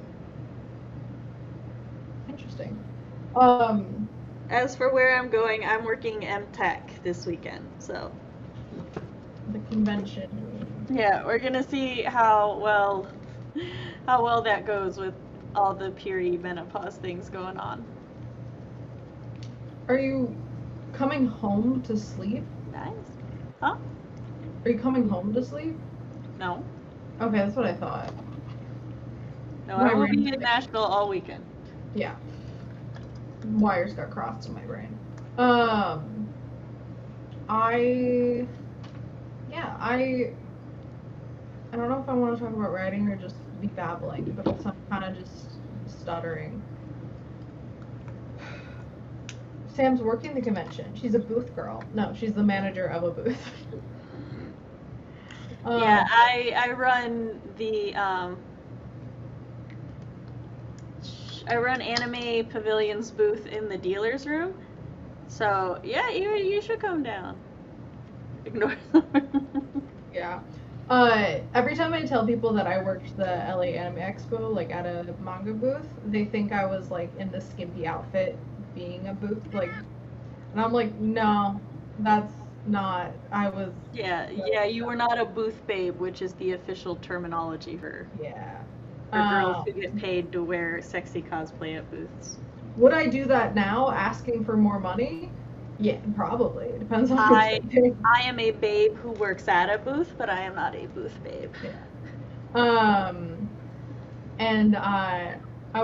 Speaker 1: Interesting.
Speaker 2: As for where I'm going, I'm working MTech this weekend, so.
Speaker 1: The convention.
Speaker 2: Yeah, we're gonna see how well that goes with all the perimenopause things going on.
Speaker 1: Are you coming home to sleep?
Speaker 2: Nice. Huh?
Speaker 1: Are you coming home to sleep?
Speaker 2: No.
Speaker 1: Okay, that's what I thought.
Speaker 2: No, I will be in Nashville all weekend.
Speaker 1: Yeah. Wires got crossed in my brain. I don't know if I want to talk about writing or just be babbling, but I'm kind of just stuttering. Sam's working the convention. She's a booth girl. No, she's the manager of a booth.
Speaker 2: Yeah, I run the I run Anime Pavilion's booth in the dealer's room. So yeah, you should come down. Ignore them.
Speaker 1: Yeah. Every time I tell people that I worked the LA Anime Expo, like at a manga booth, they think I was like in the skimpy outfit being a booth, like, and I'm like, no, that's not. I was.
Speaker 2: Yeah, you were not a booth babe, which is the official terminology for girls who get paid to wear sexy cosplay at booths.
Speaker 1: Would I do that now, asking for more money? Yeah, probably. It depends on.
Speaker 2: I am a babe who works at a booth, but I am not a booth babe.
Speaker 1: Yeah. And I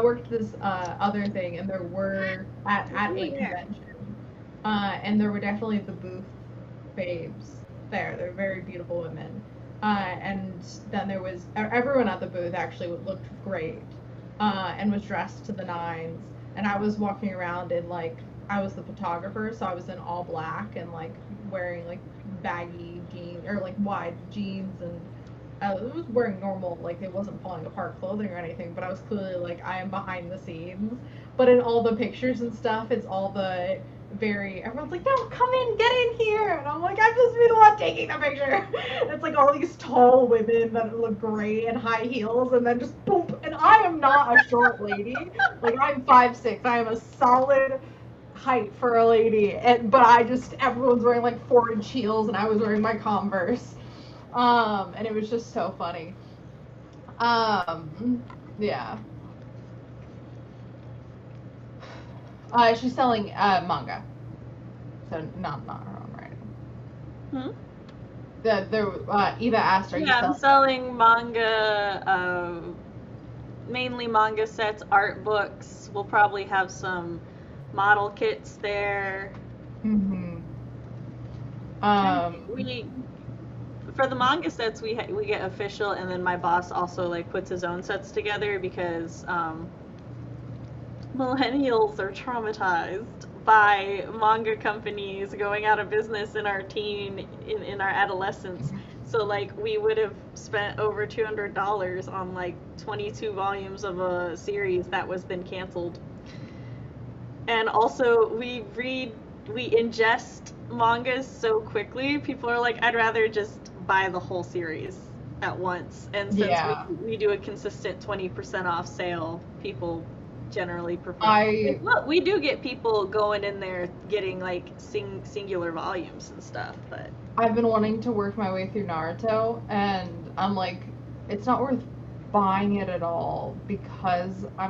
Speaker 1: worked this other thing, and there were at a convention, and there were definitely the booth babes there. They're very beautiful women. And then there was everyone at the booth actually looked great, and was dressed to the nines. And I was walking around in like, I was the photographer, so I was in all black and like wearing like baggy jeans or like wide jeans, and I was wearing normal, like it wasn't falling apart clothing or anything, but I was clearly like, I am behind the scenes. But in all the pictures and stuff, it's all the everyone's like, no, come in, get in here. And I'm like, I'm just be the one taking the picture. And it's like all these tall women that look great in high heels, and then just boom. And I am not a short lady. Like, I'm 5'6". I am a solid height for a lady. But everyone's wearing like 4-inch heels, and I was wearing my Converse. And it was just so funny. Yeah. She's selling manga, so not her own writing.
Speaker 2: Hmm?
Speaker 1: Eva asked, "Are you
Speaker 2: Yeah, I'm
Speaker 1: selling?"
Speaker 2: selling manga, mainly manga sets, art books. We'll probably have some model kits there.
Speaker 1: Mm-hmm.
Speaker 2: We for the manga sets we get official, and then my boss also like puts his own sets together because millennials are traumatized by manga companies going out of business in our in our adolescence. So like we would have spent over $200 on like 22 volumes of a series that was then canceled. And also we ingest mangas so quickly. People are like, I'd rather just buy the whole series at once. And since
Speaker 1: Yeah.
Speaker 2: we do a consistent 20% off sale, people generally prefer.
Speaker 1: I
Speaker 2: Well, we do get people going in there getting like singular volumes and stuff, but
Speaker 1: I've been wanting to work my way through Naruto, and I'm like, it's not worth buying it at all because I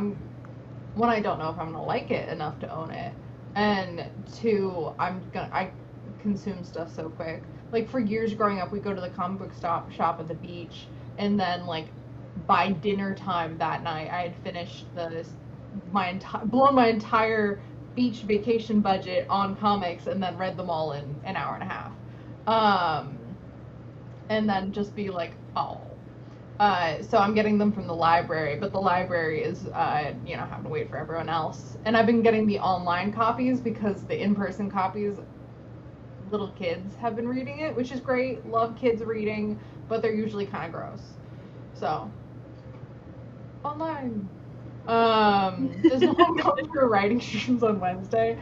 Speaker 1: don't know if I'm gonna like it enough to own it, and two, I consume stuff so quick. Like for years growing up, we go to the comic book shop at the beach, and then like by dinner time that night, I had finished blown my entire beach vacation budget on comics, and then read them all in an hour and a half. Um, and then just be like, oh. So I'm getting them from the library, but the library is, having to wait for everyone else. And I've been getting the online copies because the in-person copies, little kids have been reading it, which is great. Love kids reading, but they're usually kind of gross. So, online. Does no one come for writing streams on Wednesday?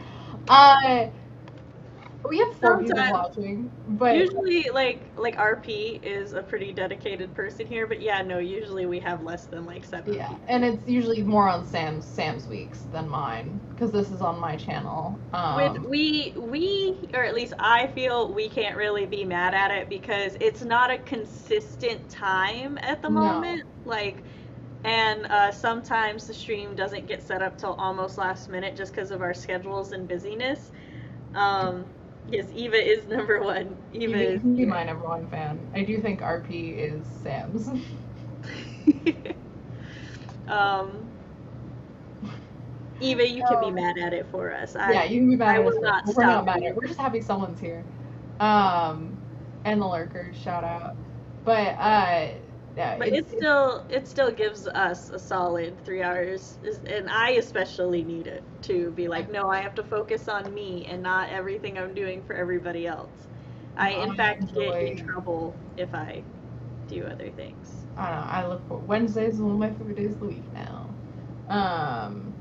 Speaker 1: We have 4 people
Speaker 2: sometimes
Speaker 1: watching, but
Speaker 2: usually like RP is a pretty dedicated person here, but yeah, no, usually we have less than like 7
Speaker 1: yeah,
Speaker 2: people.
Speaker 1: and it's usually more on Sam's weeks than mine because this is on my channel.
Speaker 2: We or at least I feel we can't really be mad at it because it's not a consistent time at the
Speaker 1: No,
Speaker 2: moment. Like, and sometimes the stream doesn't get set up till almost last minute just because of our schedules and busyness. Um, yes, Eva is number one. Eva
Speaker 1: you
Speaker 2: is
Speaker 1: can be my
Speaker 2: here.
Speaker 1: number one fan. I do think RP is Sam's.
Speaker 2: um, Eva, you can be mad at it for us.
Speaker 1: Yeah, you can be mad
Speaker 2: I
Speaker 1: at us,
Speaker 2: will not
Speaker 1: but we're not
Speaker 2: stop
Speaker 1: mad at
Speaker 2: you.
Speaker 1: it. We're just happy someone's here. Um, and the lurkers, shout out. But yeah,
Speaker 2: But it still gives us a solid 3 hours, and I especially need it to be like, no, I have to focus on me and not everything I'm doing for everybody else. I in
Speaker 1: I
Speaker 2: fact get in
Speaker 1: enjoy.
Speaker 2: trouble if I do other things.
Speaker 1: I don't know. I look for Wednesdays is one of my favorite days of the week now. Um,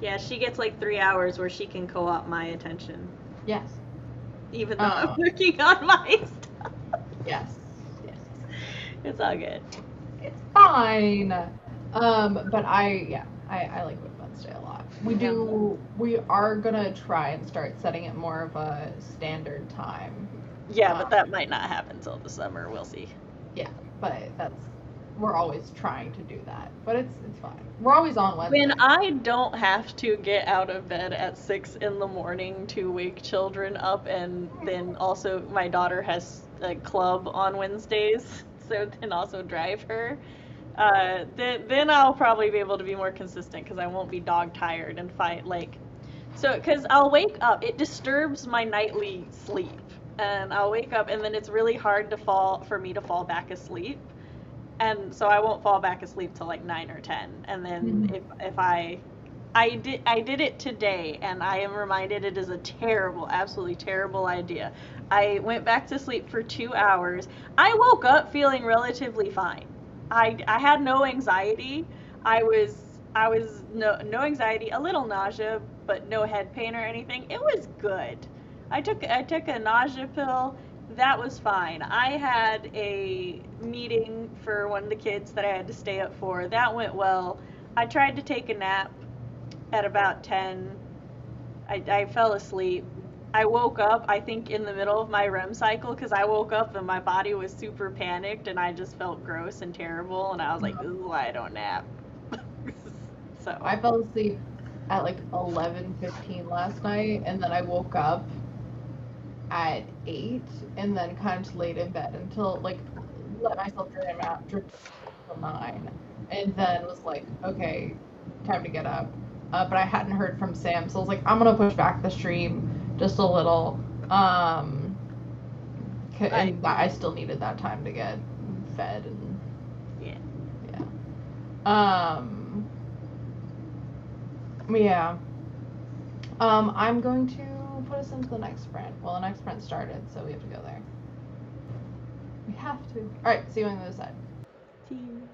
Speaker 2: Yeah, she gets like 3 hours where she can co-op my attention,
Speaker 1: yes.
Speaker 2: even though I'm
Speaker 1: Um,
Speaker 2: working on my stuff.
Speaker 1: yes. Yes.
Speaker 2: It's all good.
Speaker 1: It's fine. But I like Whip Wednesday a lot.
Speaker 2: Yeah.
Speaker 1: We are gonna try and start setting it more of a standard time.
Speaker 2: Yeah, but
Speaker 1: Um,
Speaker 2: that might not happen till the summer. We'll see.
Speaker 1: yeah, but we're always trying to do that. But it's fine. We're always on Wednesday.
Speaker 2: When I don't have to get out of bed at 6 in the morning to wake children up, and then also my daughter has a club on Wednesdays, so then also drive her, then I'll probably be able to be more consistent because I won't be dog tired and fight like. So, because I'll wake up, it disturbs my nightly sleep, and I'll wake up, and then it's really hard for me to fall back asleep, and so I won't fall back asleep till like 9 or 10. And then
Speaker 1: Mhm.
Speaker 2: if I did it today, and I am reminded it is a terrible, absolutely terrible idea. I went back to sleep for 2 hours. I woke up feeling relatively fine. I had no anxiety. I was no anxiety, a little nausea, but no head pain or anything. It was good. I took a nausea pill. That was fine. I had a meeting for one of the kids that I had to stay up for. That went well. I tried to take a nap at about 10. I fell asleep. I woke up, I think, in the middle of my REM cycle because I woke up and my body was super panicked and I just felt gross and terrible. And I was like, this is why I don't nap. So,
Speaker 1: I fell asleep at like 11:15 last night, and then I woke up at 8, and then kind of just laid in bed until like let myself drift till 9, and then was like, okay, time to get up. But I hadn't heard from Sam, so I was like, I'm gonna push back the stream just a little. And I still needed that time to get fed and
Speaker 2: Yeah.
Speaker 1: yeah. Yeah. I'm going to put us into the next sprint. Well, the next sprint started, so we have to go there. We have to. All right. See you on the other side.
Speaker 2: See you.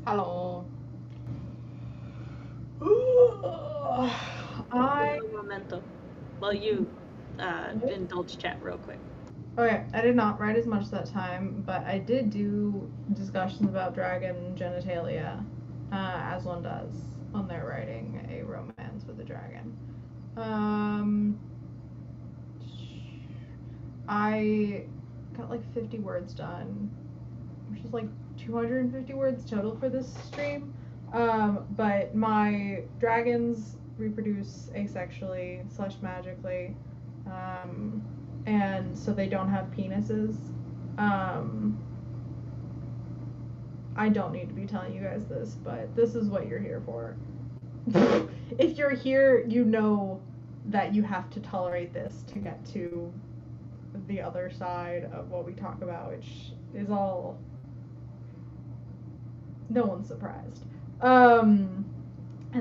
Speaker 1: Hello.
Speaker 2: Un momento. Well, you indulge chat real quick.
Speaker 1: Okay, I did not write as much that time, but I did do discussions about dragon genitalia, as one does when they're writing a romance with a dragon. I got like 50 words done, which is like 250 words total for this stream. But my dragons reproduce asexually / magically, and so they don't have penises. I don't need to be telling you guys this, but this is what you're here for. If you're here, you know that you have to tolerate this to get to the other side of what we talk about, which is all, no one's surprised. And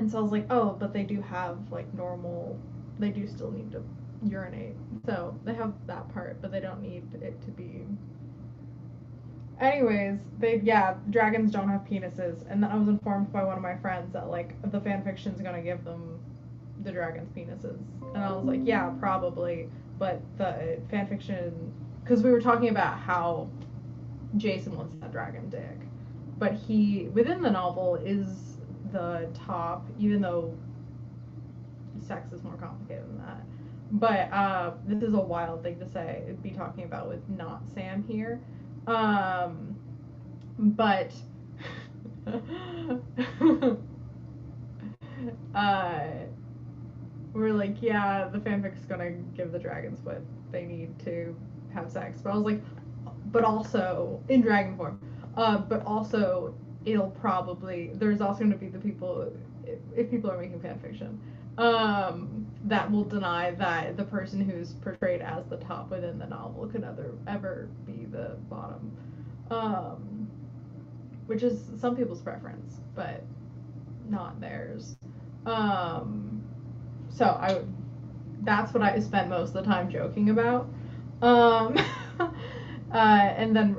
Speaker 1: so I was like, oh, but they do have like normal, they do still need to urinate, so they have that part, but they don't need it to be. Anyways, dragons don't have penises, and then I was informed by one of my friends that like the fanfiction's gonna give them the dragons' penises, and I was like, yeah, probably, but the fanfiction, because we were talking about how Jason wants that dragon dick, but he within the novel is the top, even though sex is more complicated than that. But this is a wild thing to say, be talking about with not Sam here. But we're like, yeah, the fanfic's gonna give the dragons what they need to have sex. But I was like, but also in dragon form. But also it'll probably, there's also gonna be the people, if people are making fanfiction, that will deny that the person who's portrayed as the top within the novel could ever be the bottom, which is some people's preference, but not theirs. So that's what I spent most of the time joking about. And then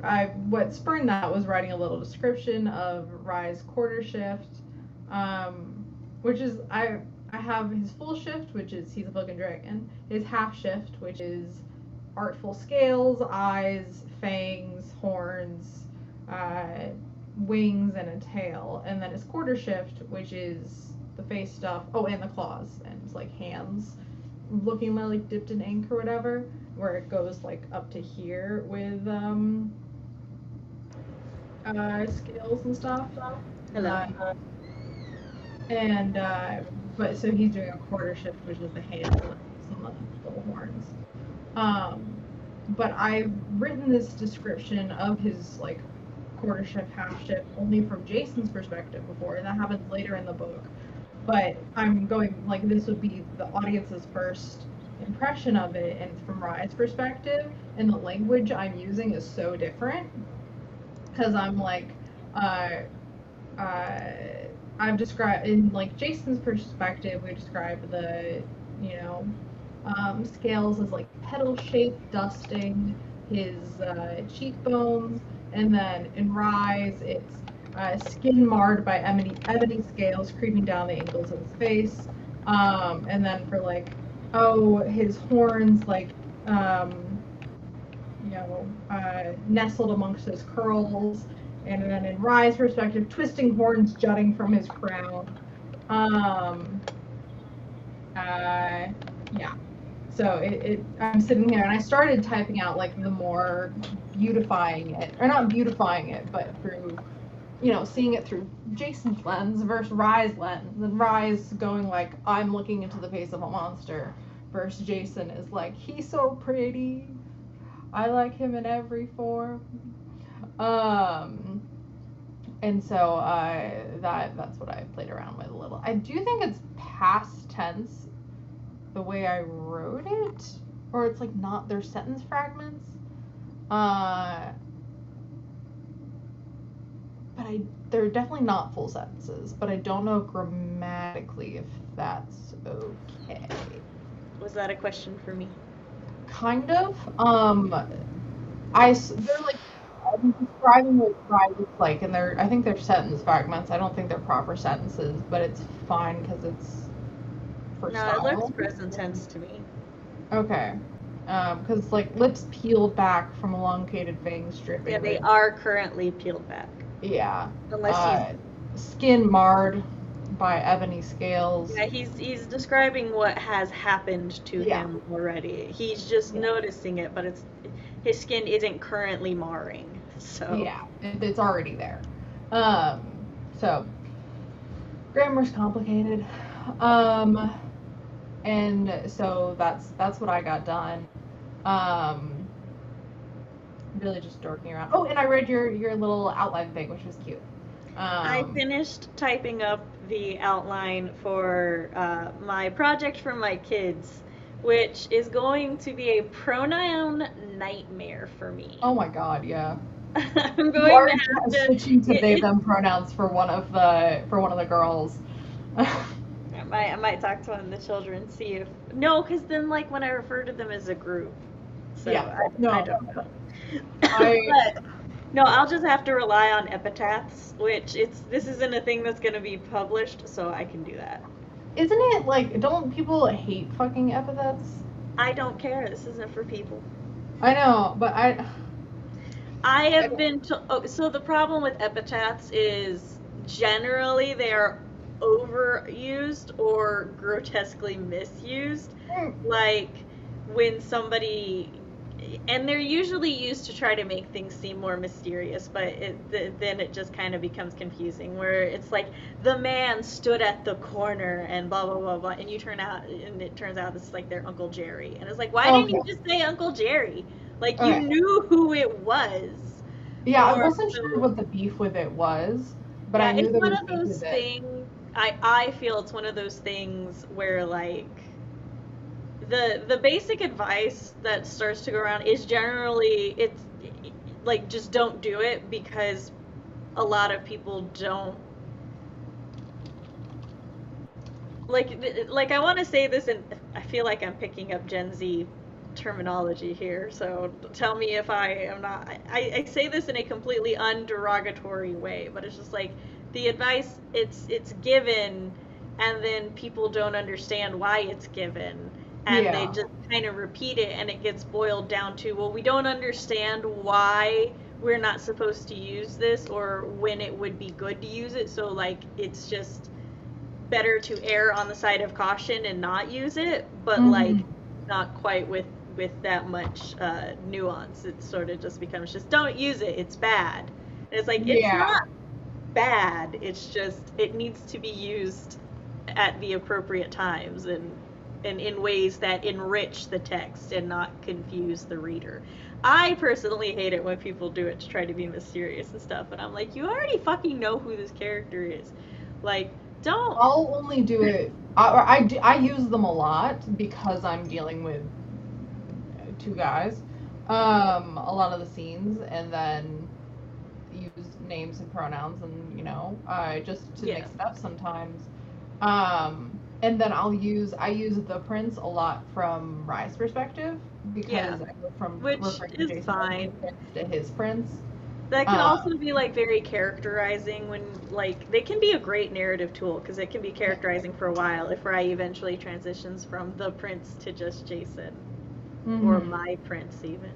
Speaker 1: what spurned that was writing a little description of Rye's quarter shift, which is I have his full shift, which is he's a fucking dragon. His half shift, which is artful scales, eyes, fangs, horns, wings, and a tail. And then his quarter shift, which is the face stuff. Oh, and the claws and it's like hands, looking like dipped in ink or whatever, where it goes like up to here with scales and stuff.
Speaker 2: Hello.
Speaker 1: But so he's doing a quarter shift, which is the hands and some little horns. But I've written this description of his like quarter shift, half shift only from Jason's perspective before, and that happens later in the book. But I'm going like, this would be the audience's first impression of it, and from Rye's perspective, and the language I'm using is so different, because I'm like, I've described, in like Jason's perspective, we describe the, scales as like petal-shaped dusting his cheekbones, and then in Rye's, it's skin marred by ebony scales creeping down the angles of his face, and then for like, his horns like, nestled amongst his curls. And then in Rye's perspective, twisting horns jutting from his crown. Yeah. So I'm sitting here and I started typing out like the more beautifying it, or not beautifying it, but through, seeing it through Jason's lens versus Rye's lens. And Rye's going like, I'm looking into the face of a monster, versus Jason is like, he's so pretty. I like him in every form. And so that's what I played around with a little. I do think it's past tense the way I wrote it, or it's like not, their sentence fragments. But they're definitely not full sentences, but I don't know grammatically if that's okay.
Speaker 2: Was that a question for me?
Speaker 1: Kind of. They're like describing what pride looks like, and I think they're sentence fragments. I don't think they're proper sentences, but it's fine because it's for
Speaker 2: No, it looks
Speaker 1: style.
Speaker 2: present tense to me.
Speaker 1: Okay. Because like lips peeled back from elongated fangs
Speaker 2: Yeah,
Speaker 1: dripping
Speaker 2: they
Speaker 1: with,
Speaker 2: are currently peeled back.
Speaker 1: yeah.
Speaker 2: Unless he's
Speaker 1: Skin marred by ebony scales.
Speaker 2: Yeah, he's describing what has happened to
Speaker 1: Yeah.
Speaker 2: him already. He's just
Speaker 1: Yeah.
Speaker 2: noticing it, but his skin isn't currently marring. So
Speaker 1: Yeah. It's already there. Um, so grammar's complicated. Um, and so that's what I got done. Um, really just dorking around. Oh, and I read your little outline thing, which was cute.
Speaker 2: I finished typing up the outline for my project for my kids, which is going to be a pronoun nightmare for me.
Speaker 1: Oh my God, yeah.
Speaker 2: I'm
Speaker 1: You
Speaker 2: going to
Speaker 1: already
Speaker 2: have to.
Speaker 1: switching to they
Speaker 2: It,
Speaker 1: them pronouns for one of the girls.
Speaker 2: I might talk to one of the children, see if no, because then like when I refer to them as a group, so
Speaker 1: Yeah.
Speaker 2: I
Speaker 1: No.
Speaker 2: don't know.
Speaker 1: I
Speaker 2: But no, I'll just have to rely on epitaphs, which this isn't a thing that's gonna be published, so I can do that.
Speaker 1: isn't it like don't people hate fucking epithets?
Speaker 2: I don't care. This isn't for people.
Speaker 1: I know, but
Speaker 2: I
Speaker 1: I
Speaker 2: have been to. Oh, so the problem with epitaphs is generally they are overused or grotesquely misused. Like when somebody, and they're usually used to try to make things seem more mysterious, but then it just kind of becomes confusing. Where it's like the man stood at the corner and blah blah blah blah, and it turns out this is like their Uncle Jerry, and it's like, why didn't
Speaker 1: okay.
Speaker 2: you just say Uncle Jerry? Like you
Speaker 1: Okay.
Speaker 2: knew who it was.
Speaker 1: Yeah, I
Speaker 2: Or
Speaker 1: wasn't sure what the beef with it was, but I
Speaker 2: yeah,
Speaker 1: knew
Speaker 2: it's
Speaker 1: there
Speaker 2: one
Speaker 1: was
Speaker 2: of
Speaker 1: beef
Speaker 2: those
Speaker 1: with it.
Speaker 2: things. I feel it's one of those things where like the basic advice that starts to go around is generally it's like just don't do it because a lot of people don't like I want to say this and I feel like I'm picking up Gen Z terminology here, so tell me if I am not. I say this in a completely underogatory way, but it's just like the advice it's given and then people don't understand why it's given and they
Speaker 1: Yeah.
Speaker 2: just kind of repeat it and it gets boiled down to, well, we don't understand why we're not supposed to use this or when it would be good to use it, so like it's just better to err on the side of caution and not use it, but like
Speaker 1: Hmm.
Speaker 2: not quite with that much nuance. It sort of just becomes just don't use it. It's bad. And it's like it's
Speaker 1: Yeah.
Speaker 2: not bad. It's just it needs to be used at the appropriate times and in ways that enrich the text and not confuse the reader. I personally hate it when people do it to try to be mysterious and stuff, and I'm like, you already fucking know who this character is. Like, don't.
Speaker 1: I'll only do it. I use them a lot because I'm dealing with two guys. A lot of the scenes, and then use names and pronouns, and just to
Speaker 2: Yeah.
Speaker 1: mix it up sometimes. And then I use the prince a lot from Rye's perspective
Speaker 2: Yeah.
Speaker 1: because I go from
Speaker 2: Which
Speaker 1: referring to
Speaker 2: is
Speaker 1: Jason as his
Speaker 2: fine.
Speaker 1: prince to his prince.
Speaker 2: That can
Speaker 1: Um,
Speaker 2: also be like very characterizing when like they can be a great narrative tool because it can be
Speaker 1: yeah.
Speaker 2: characterizing for a while if Rye eventually transitions from the prince to just Jason or
Speaker 1: Hmm.
Speaker 2: my prince even.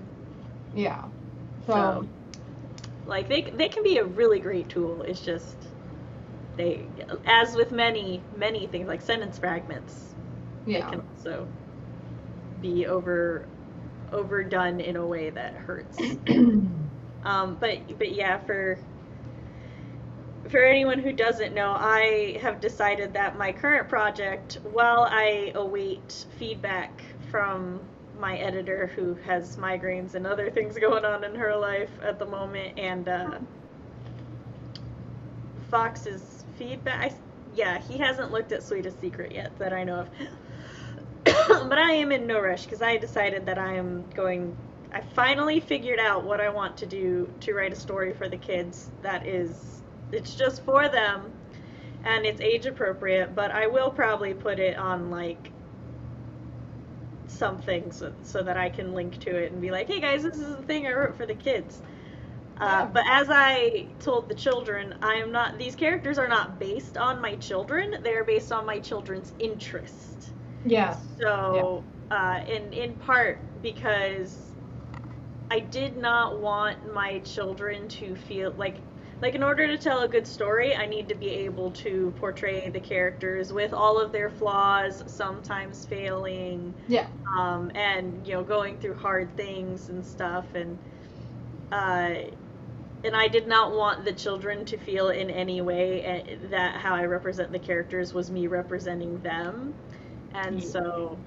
Speaker 1: Yeah.
Speaker 2: So
Speaker 1: So
Speaker 2: like they can be a really great tool. It's just they, as with many things like sentence fragments, they
Speaker 1: yeah.
Speaker 2: can also be overdone in a way that hurts. But yeah, for anyone who doesn't know, I have decided that my current project, while I await feedback from my editor who has migraines and other things going on in her life at the moment, and Fox's feedback, yeah, he hasn't looked at Sweetest Secret yet that I know of. But I am in no rush because I decided that I finally figured out what I want to do to write a story for the kids it's just for them and it's age appropriate, but I will probably put it on like something so that I can link to it and be like, hey guys, this is the thing I wrote for the kids. But as I told the children, these characters are not based on my children, they're based on my children's interest.
Speaker 1: Yes.
Speaker 2: So, in part because I did not want my children to feel like in order to tell a good story, I need to be able to portray the characters with all of their flaws, sometimes failing,
Speaker 1: Yeah.
Speaker 2: and going through hard things and stuff, and I did not want the children to feel in any way that how I represent the characters was me representing them, and so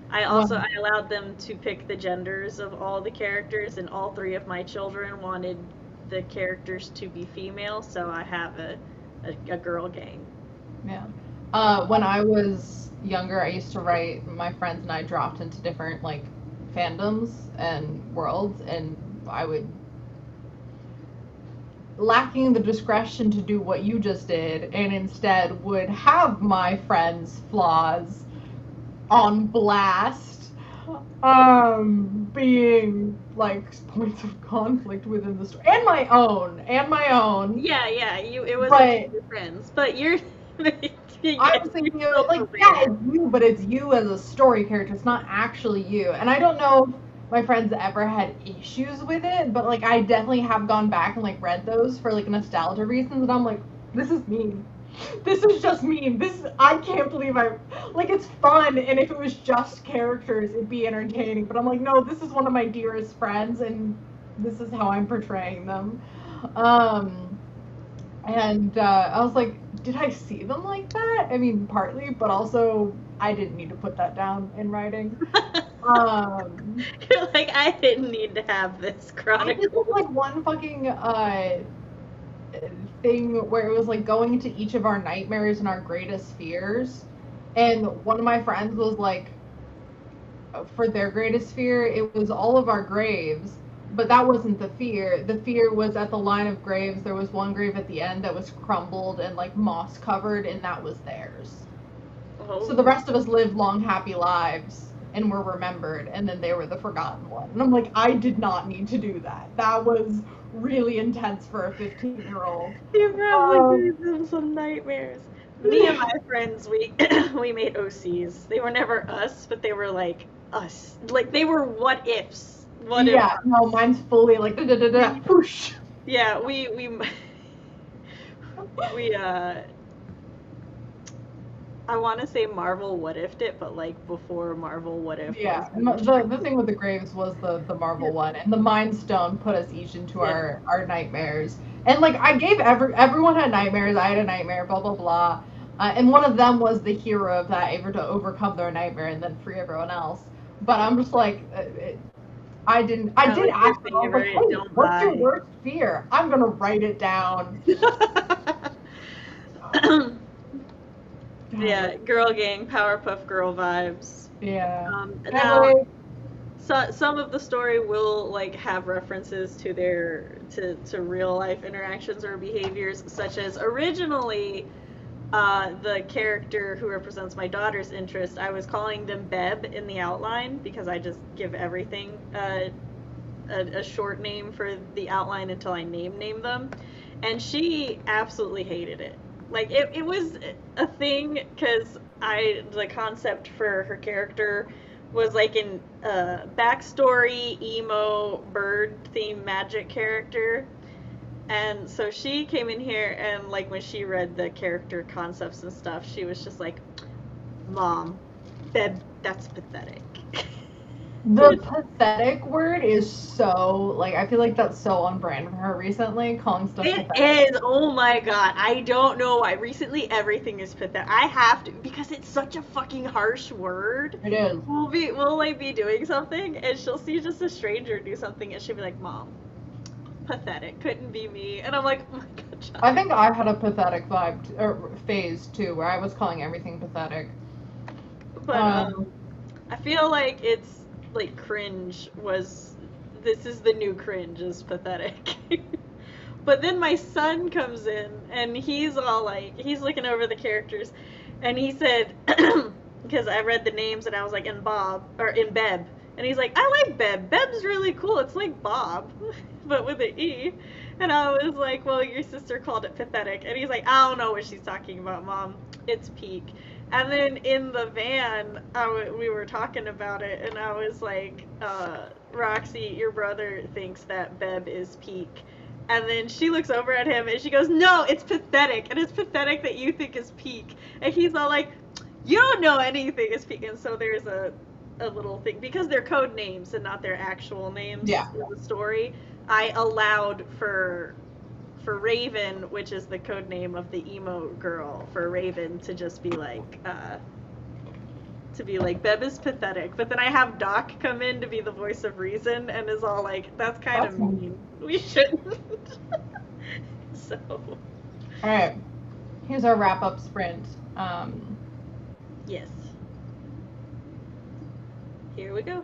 Speaker 2: I allowed them to pick the genders of all the characters, and all three of my children wanted the characters to be female, so I have a girl gang.
Speaker 1: Yeah. When I was younger, I used to write, my friends and I dropped into different, like, fandoms and worlds, and I would, lacking the discretion to do what you just did, and instead would have my friends' flaws on blast, being like points of conflict within the story, and my own.
Speaker 2: Yeah, it was
Speaker 1: but
Speaker 2: your friends, but you're.
Speaker 1: I'm thinking of, like, yeah, it's you, but it's you as a story character. It's not actually you, and I don't know if my friends ever had issues with it, but like I definitely have gone back and like read those for like nostalgia reasons, and I'm like, this is mean. This is just mean. I can't believe it's fun, and if it was just characters, it'd be entertaining. But I'm like, no, this is one of my dearest friends, and this is how I'm portraying them. And I was like, did I see them like that? I mean, partly, but also I didn't need to put that down in writing.
Speaker 2: You're like, I didn't need to have this chronicle.
Speaker 1: I did this, like, one fucking thing where it was like going into each of our nightmares and our greatest fears, and one of my friends was like, for their greatest fear, it was all of our graves, but that wasn't the fear. The fear was at the line of graves, there was one grave at the end that was crumbled and like moss covered, and that was theirs. Oh. So the rest of us lived long, happy lives and were remembered, and then they were the forgotten one. And I'm like, I did not need to do that. That was really intense for a 15-year-old.
Speaker 2: You probably gave them some nightmares. Me and my friends, we made OCs. They were never us, but they were like us. Like, they were what ifs.
Speaker 1: Yeah, no, mine's fully like da-da-da-da, whoosh.
Speaker 2: Yeah, we I want to say Marvel what ifed it, but like before Marvel what if.
Speaker 1: Yeah, the thing with the graves was the Marvel one, and the Mind Stone put us each into our nightmares. And like I gave everyone had nightmares. I had a nightmare, blah blah blah, and one of them was the hero of that, able to overcome their nightmare and then free everyone else. But I'm just like, I did ask them, I was like, hey, what's your worst fear? I'm gonna write it down.
Speaker 2: Yeah, girl gang, Powerpuff Girl vibes.
Speaker 1: Yeah.
Speaker 2: Now, some of the story will like have references to to real life interactions or behaviors, such as originally the character who represents my daughter's interest, I was calling them Beb in the outline because I just give everything a short name for the outline until I name them, and she absolutely hated it. Like, it was a thing because the concept for her character was like in backstory, emo, bird themed magic character. And so she came in here and like when she read the character concepts and stuff, she was just like, Mom, Beb, that's pathetic.
Speaker 1: The pathetic word is so, like, I feel like that's so on brand for her recently, calling stuff pathetic.
Speaker 2: It is, oh my god, I don't know why. Recently everything is pathetic. I have to, because it's such a fucking harsh word.
Speaker 1: It is.
Speaker 2: We'll like be doing something and she'll see just a stranger do something and she'll be like, Mom, pathetic, couldn't be me. And I'm like, oh my god, child.
Speaker 1: I think I had a pathetic vibe, or phase too, where I was calling everything pathetic.
Speaker 2: But, I feel like it's, like, cringe this is the new cringe is pathetic. But then my son comes in and he's all like, he's looking over the characters and he said, because I read the names and I was like, in Beb, and he's like, I like Beb, Beb's really cool, it's like Bob but with an E. And I was like, well, your sister called it pathetic. And he's like, I don't know what she's talking about, Mom. It's peak. And then in the van, we were talking about it, and I was like, Roxy, your brother thinks that Beb is peak. And then she looks over at him and she goes, no, it's pathetic. And it's pathetic that you think is peak. And he's all like, you don't know anything is peak. And so there's a little thing, because they're code names and not their actual names
Speaker 1: Yeah.
Speaker 2: in the story. I allowed for Raven, which is the code name of the emo girl, for Raven to just be like, Beb is pathetic. But then I have Doc come in to be the voice of reason and is all like, that's kind of mean. We shouldn't. So.
Speaker 1: All right. Here's our wrap up sprint.
Speaker 2: Yes. Here we go.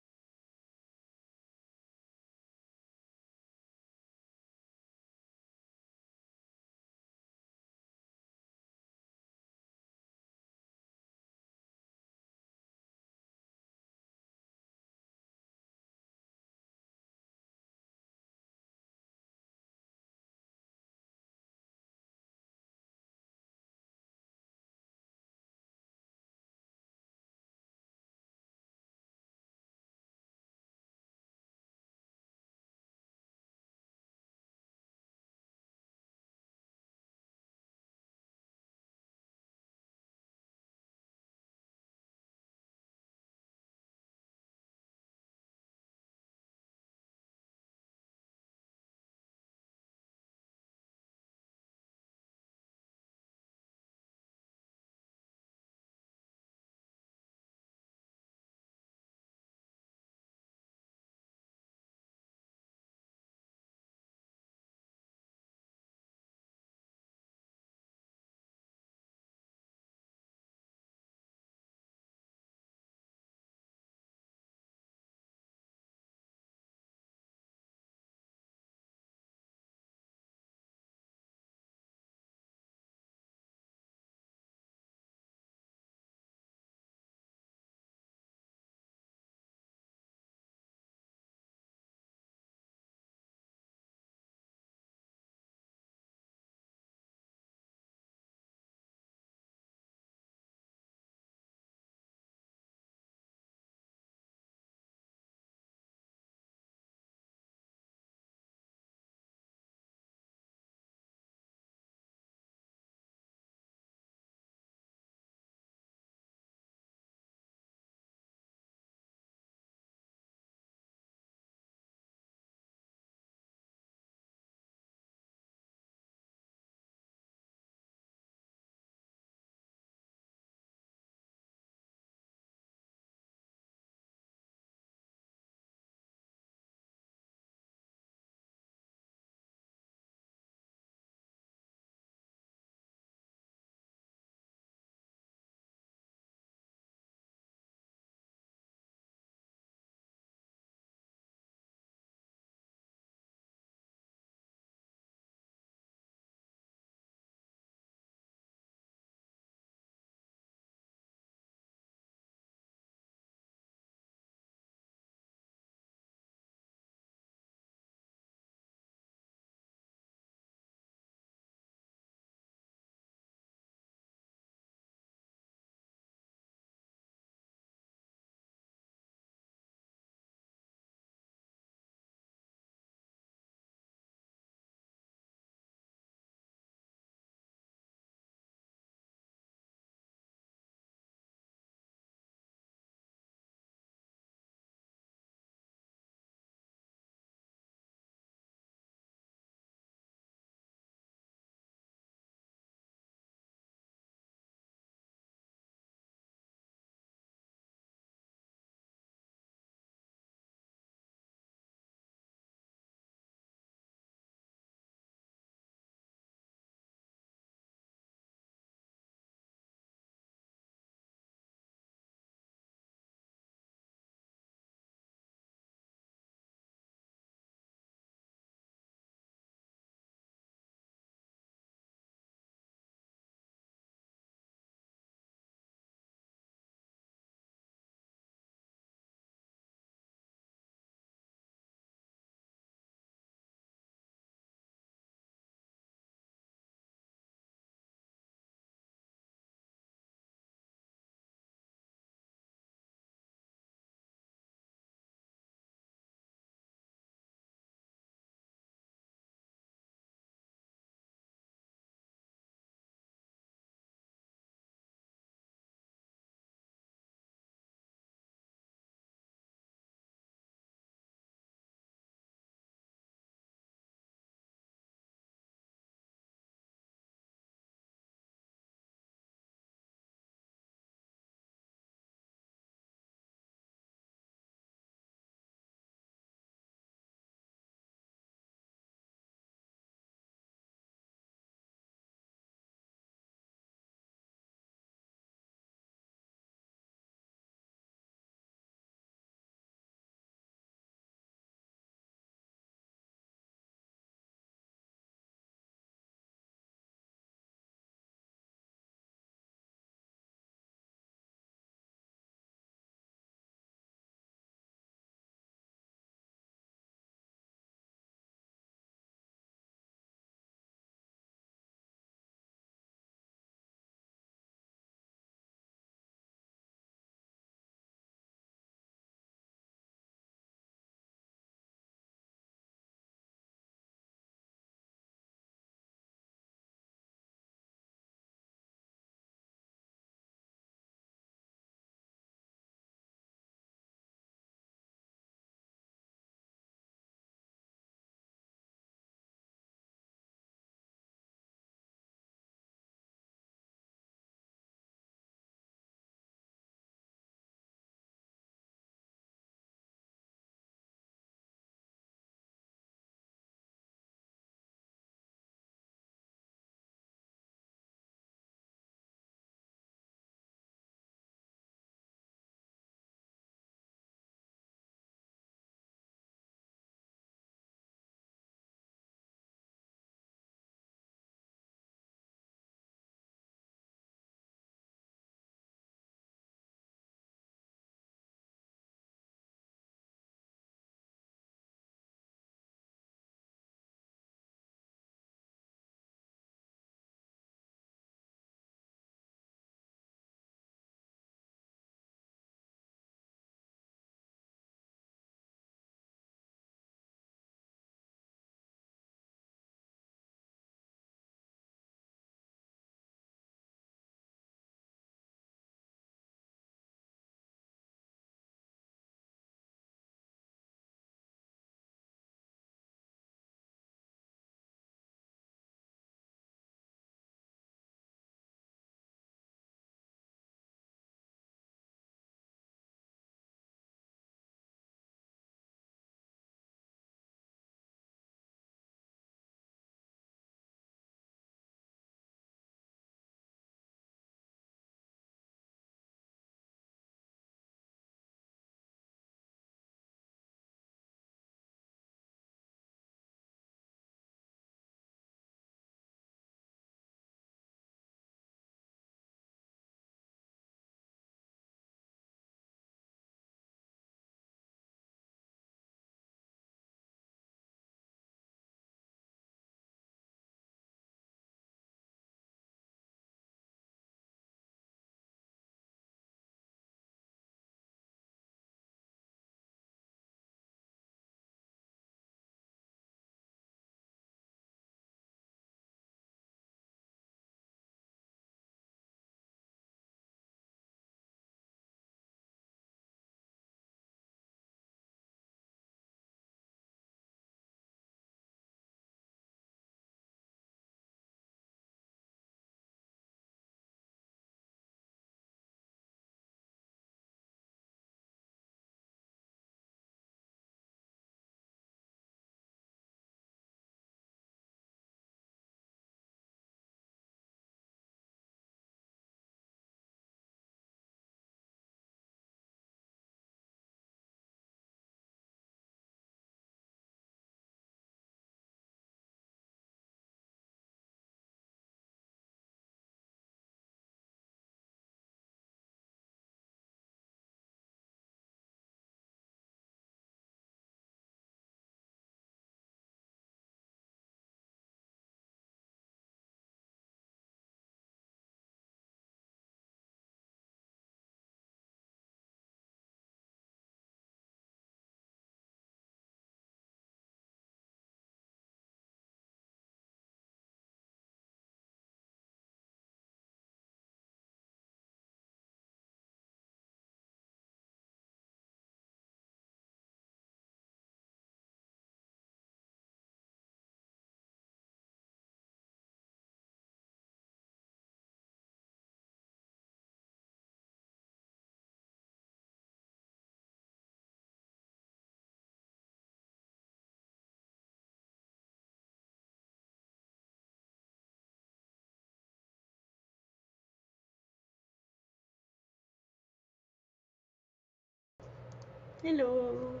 Speaker 2: Hello.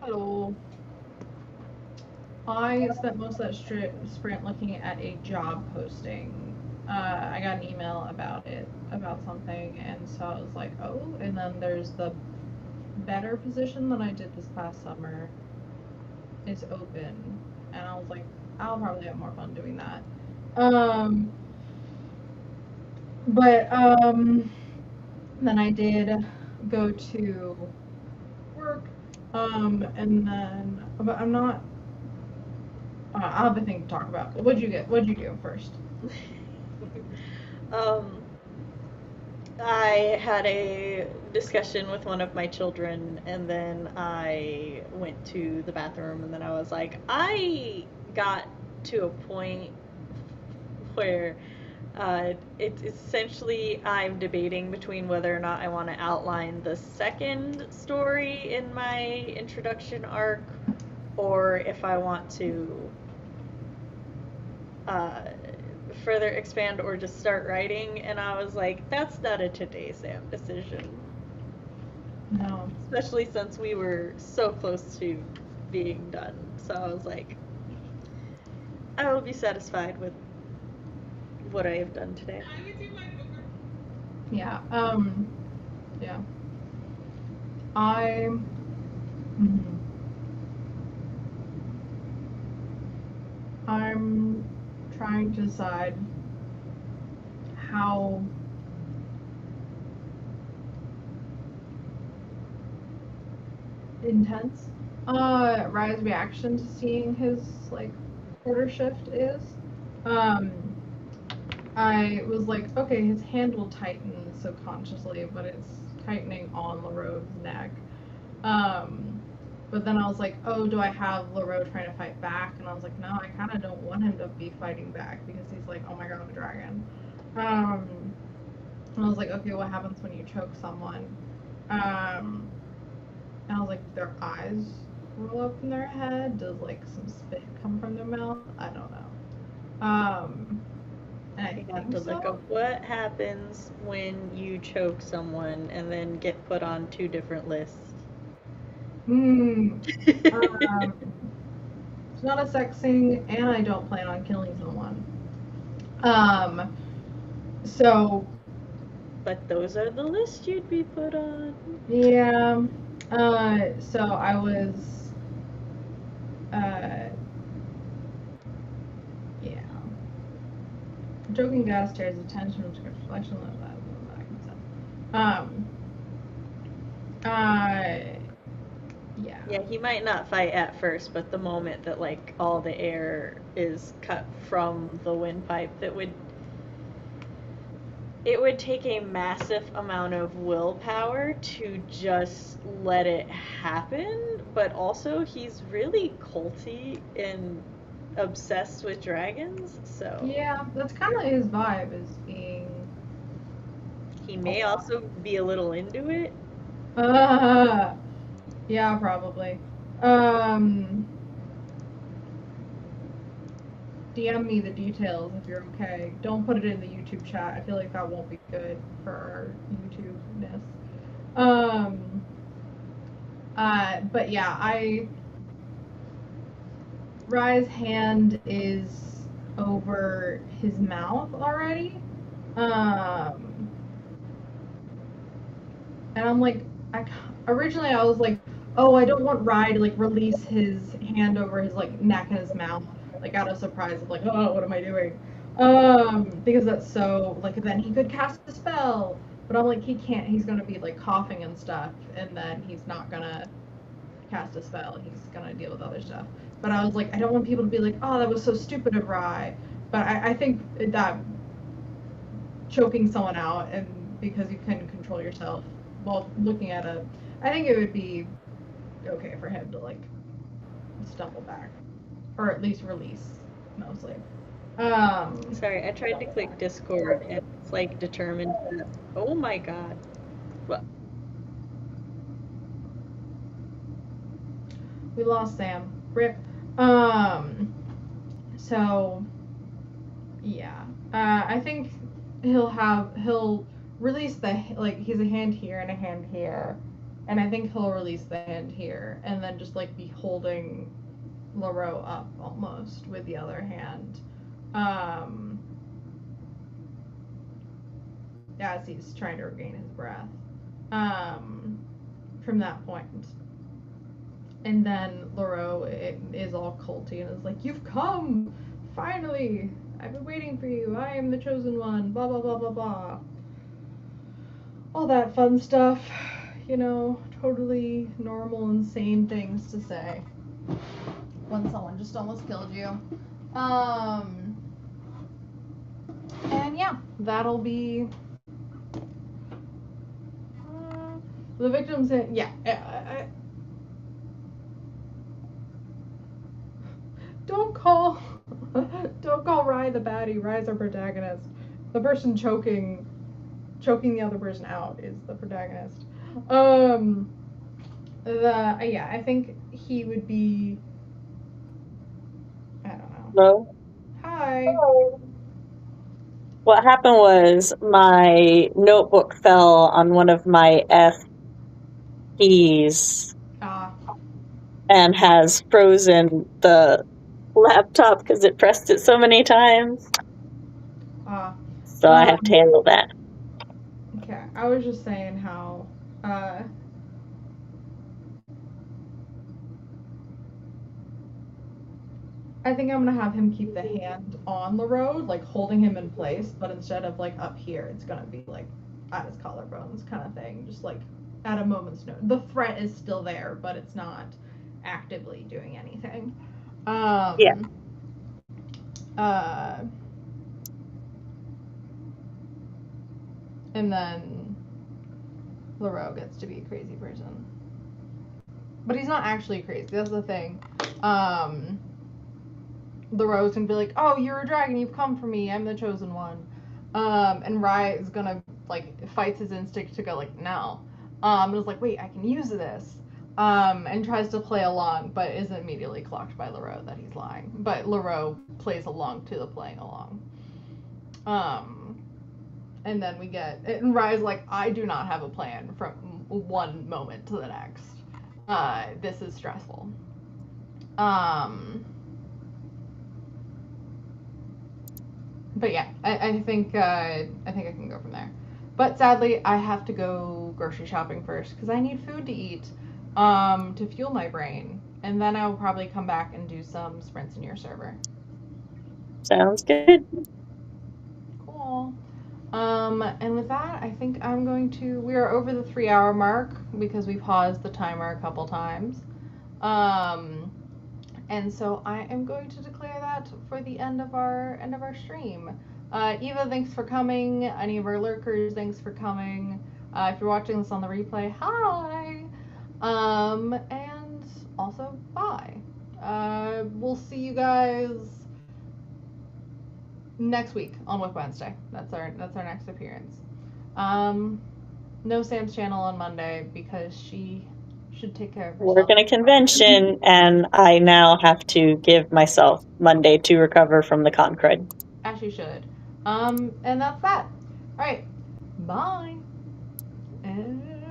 Speaker 1: Hello. I spent most of that sprint looking at a job posting. I got an email about it, about something, and so I was like, oh, and then there's the better position that I did this past summer is open, and I was like, I'll probably have more fun doing that. But then I did go to work, and then, but I'm not. I'll have a thing to talk about. What'd you get? What'd you do first?
Speaker 2: um, I had a discussion with one of my children, and then I went to the bathroom, and then I was like, I got to a point where it's essentially I'm debating between whether or not I want to outline the second story in my introduction arc, or if I want to uh, further expand or just start writing. And I was like, that's not a today Sam decision.
Speaker 1: No.
Speaker 2: Especially since we were so close to being done. So I was like, I will be satisfied with what I have done today.
Speaker 1: Yeah. Yeah. I. Mhm. I'm trying to decide how intense Rye's reaction to seeing his like quarter shift is. Um, I was like, okay, his hand will tighten subconsciously, but it's tightening on LaRoe's neck. Um, but then I was like, oh, do I have LaRoe trying to fight back? And I was like, no, I kind of don't want him to be fighting back because he's like, oh my god, I'm a dragon. Um, and I was like, okay, what happens when you choke someone? And I was like, their eyes roll up in their head? Does like some spit come from their mouth? I don't know. And I
Speaker 2: You have
Speaker 1: think
Speaker 2: to look
Speaker 1: so.
Speaker 2: up what happens when you choke someone and then get put on 2 different lists.
Speaker 1: Hmm. Um, it's not a sex thing, and I don't plan on killing someone. Um, so
Speaker 2: But those are the lists you'd be put on.
Speaker 1: yeah. So I was, uh, yeah. Joking gas tears attention to reflection of that I can say. Uh, yeah.
Speaker 2: Yeah, he might not fight at first, but the moment that like all the air is cut from the windpipe, it would take a massive amount of willpower to just let it happen, but also he's really culty and obsessed with dragons, so
Speaker 1: Yeah, that's kind of his vibe, is being
Speaker 2: he
Speaker 1: a
Speaker 2: may
Speaker 1: lot.
Speaker 2: also be a little into it.
Speaker 1: Yeah, probably. Um, DM me the details if you're okay. Don't put it in the YouTube chat. I feel like that won't be good for our YouTube-ness. Um, but yeah, Rye's hand is over his mouth already. Um, and I'm like, originally I was like, oh, I don't want Rye to like release his hand over his like neck and his mouth, like out of surprise of like, oh, what am I doing? Because that's so like then he could cast a spell, but I'm like, he can't. He's gonna be like coughing and stuff, and then he's not gonna cast a spell. He's gonna deal with other stuff. But I was like, I don't want people to be like, oh, that was so stupid of Rye. But I think that choking someone out and because you couldn't control yourself while looking at a, I think it would be okay for him to like stumble back or at least release mostly.
Speaker 2: Sorry, I tried to
Speaker 1: Stumble
Speaker 2: click
Speaker 1: back.
Speaker 2: Discord and it's like determined that, oh my god. Well,
Speaker 1: We lost Sam. Rip. Um. So yeah. I think he'll release he's a hand here and a hand here, and I think he'll release the hand here and then just like be holding LaRoe up almost with the other hand, as he's trying to regain his breath, from that point. And then LaRoe is all culty and is like, "You've come! Finally! I've been waiting for you. I am the chosen one. Blah, blah, blah, blah, blah." All that fun stuff. You know, totally normal, insane things to say when someone just almost killed you. And yeah, that'll be... the victims... yeah. Don't call Rye the baddie. Rye's our protagonist. The person choking the other person out is the protagonist. I think he would be... I don't know.
Speaker 3: Hello?
Speaker 1: Hi.
Speaker 3: Hello. What happened was my notebook fell on one of my F keys and has frozen the laptop because it pressed it so many times. So I have to handle that.
Speaker 1: Okay, I was just saying how I think I'm gonna have him keep the hand on the road, like holding him in place, but instead of like up here, it's gonna be like at his collarbones kind of thing, just like at a moment's notice. The threat is still there, but it's not actively doing anything.
Speaker 3: Yeah.
Speaker 1: And then LaRoe gets to be a crazy person. But he's not actually crazy, that's the thing. LaRoe's gonna be like, "Oh, you're a dragon, you've come for me, I'm the chosen one." And Rye is gonna, like, fights his instinct to go, like, no. And is like, "Wait, I can use this." And tries to play along, but is immediately clocked by LaRoe that he's lying. But LaRoe plays along to the playing along. And then we get... and Rye's like, "I do not have a plan from one moment to the next. This is stressful." But yeah, I think I can go from there. But sadly, I have to go grocery shopping first because I need food to eat, to fuel my brain, and then I'll probably come back and do some sprints in your server.
Speaker 3: Sounds good.
Speaker 1: Cool. And with that, I think I'm going to... we are over the 3-hour mark because we paused the timer a couple times. And so I am going to declare that for the end of our stream. Eva, thanks for coming. Any of our lurkers, thanks for coming. If you're watching this on the replay, hi. And also bye. We'll see you guys next week on WIP Wednesday. That's our next appearance. No Sam's channel on Monday because she should take care of herself.
Speaker 3: We're going to convention, and I now have to give myself Monday to recover from the con crud.
Speaker 1: As you should. And that's that. All right. Bye. And